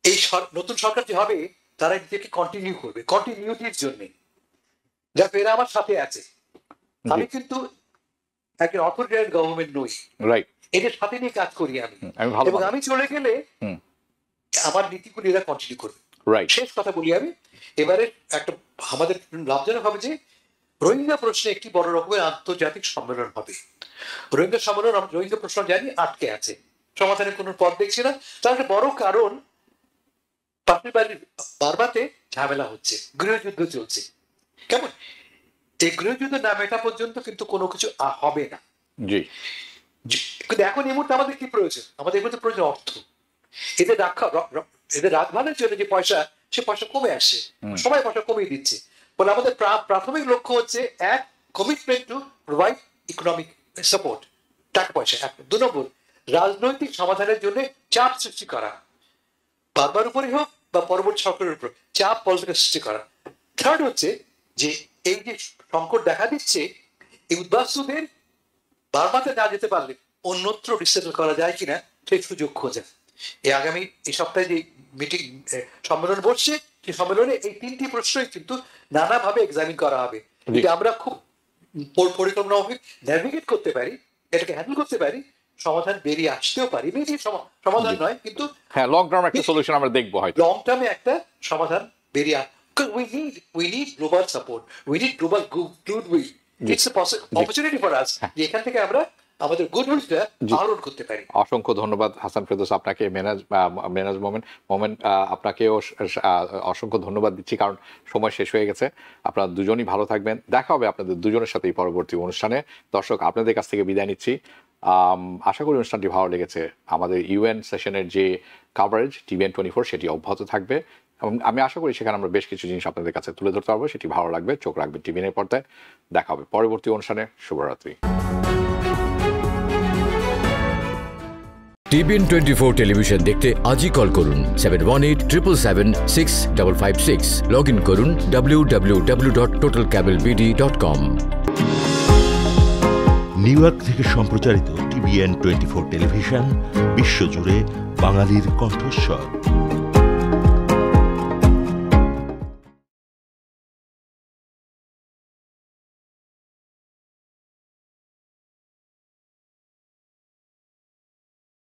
এই নতুন সরকার যে হবে তারা নীতিকে কন্টিনিউ করবে, কন্টিনিউটির জন্য। যাক, এরা আমার সাথে আছে, আমি কিন্তু একটা অথরিটারিয়ান গভর্নমেন্ট নই, রাইট, এদের সাথে নিয়ে কাজ করি আমি, এবং আমি চলে গেলে আমার নীতিগুলি এরা কন্টিনিউ করবে। রাইট। শেষ কথা বলি আমি এবারে, একটা আমাদের লাভজনক হবে যে রোহিঙ্গা প্রশ্নে একটি বড় রকমের আন্তর্জাতিক সম্মেলন হবে। রোহিঙ্গা সম্মেলন, রোহিঙ্গা প্রশ্ন জানি আটকে আছে, সমাধানের কোনো পথ দেখছি না। তার একটা বড় কারণ পাশের বাড়ির বারবাতে ঝামেলা হচ্ছে, গৃহযুদ্ধ চলছে। কেমন? এই গৃহযুদ্ধ না মেটা পর্যন্ত কিন্তু কোনো কিছু হবে না। জি। কিন্তু এখন এই মুহূর্তে আমাদের কি প্রয়োজন? আমাদের এই মুহূর্তে প্রয়োজন অর্থ। এদের রাজধানের জন্য যে পয়সা, সে পয়সা কমে আসছে, সবাই পয়সা কমিয়ে দিচ্ছে। বলে আমাদের প্রাথমিক লক্ষ্য হচ্ছে এক, commitment to provide economic support, টাকা পয়সা। 2 নম্বর, রাজনৈতিক সমাধানের জন্য চাপ সৃষ্টি করা, বারবার উপরে হোক বা পরবর্তী সরকারের উপর চাপ, পলিটিক্যাল সৃষ্টি করা। থার্ড হচ্ছে যে এই যে সংকট দেখা দিচ্ছে, এই উদ্বাস্তুদের বারবাতে না যেতে পারলে অন্যত্র রিসেটেল করা যায় কিনা সেই সুযোগ খোঁজা। এই সপ্তাহে যে মিটিং সম্মেলন বসছে, সেই সম্মেলনে এই 3টি প্রশ্নই কিন্তু নানাভাবে এক্সামিন করা হবে। যদি আমরা খুব পরিকল্পনা ন্যাভিগেট করতে পারি, এটাকে হ্যান্ডেল করতে পারি, সমাধান বেরিয়ে আসতেও পারি। সমাধান নয়, কিন্তু হ্যাঁ, লং টার্ম একটা সলিউশন আমরা দেখবো হয়তো। লং টার্মে একটা সমাধান বেরিয়ে we need global support, we need global goodwill. It's a opportunity for us যে এখান থেকে আমরা আমাদের গুডউইলটা আহরণ করতে পারি। অসংখ্য ধন্যবাদ হাসান ফেরদৌস আপনাকে, মেনাজ মোমেন্ট আপনাকেও অসংখ্য ধন্যবাদ দিচ্ছি, কারণ সময় শেষ হয়ে গেছে। আপনারা দুজনই ভালো থাকবেন। দেখা হবে আপনাদের দুজনের সাথেই পরবর্তী অনুষ্ঠানে। দর্শক, আপনাদের কাছ থেকে বিদায় নিচ্ছি। আশা করি অনুষ্ঠানটি ভালো লেগেছে। আমাদের ইউএন সেশনের যে কাভারেজ TVN 24 সেটি অব্যাহত থাকবে, এবং আমি আশা করি সেখানে আমরা বেশ কিছু জিনিস আপনাদের কাছে তুলে ধরতে পারবো। সেটি ভালো লাগবে। চোখ রাখবেন TVN পর্দায়। দেখা হবে পরবর্তী অনুষ্ঠানে। শুভরাত্রি। TVN 24 টেলিভিশন দেখতে আজই কল করুন 7187776556। লগ ইন করুন www.totalcablebd.com। নিউ ইয়র্ক থেকে সম্প্রচারিত TVN 24 টেলিভিশন বিশ্বজুড়ে বাঙালির কণ্ঠস্বর।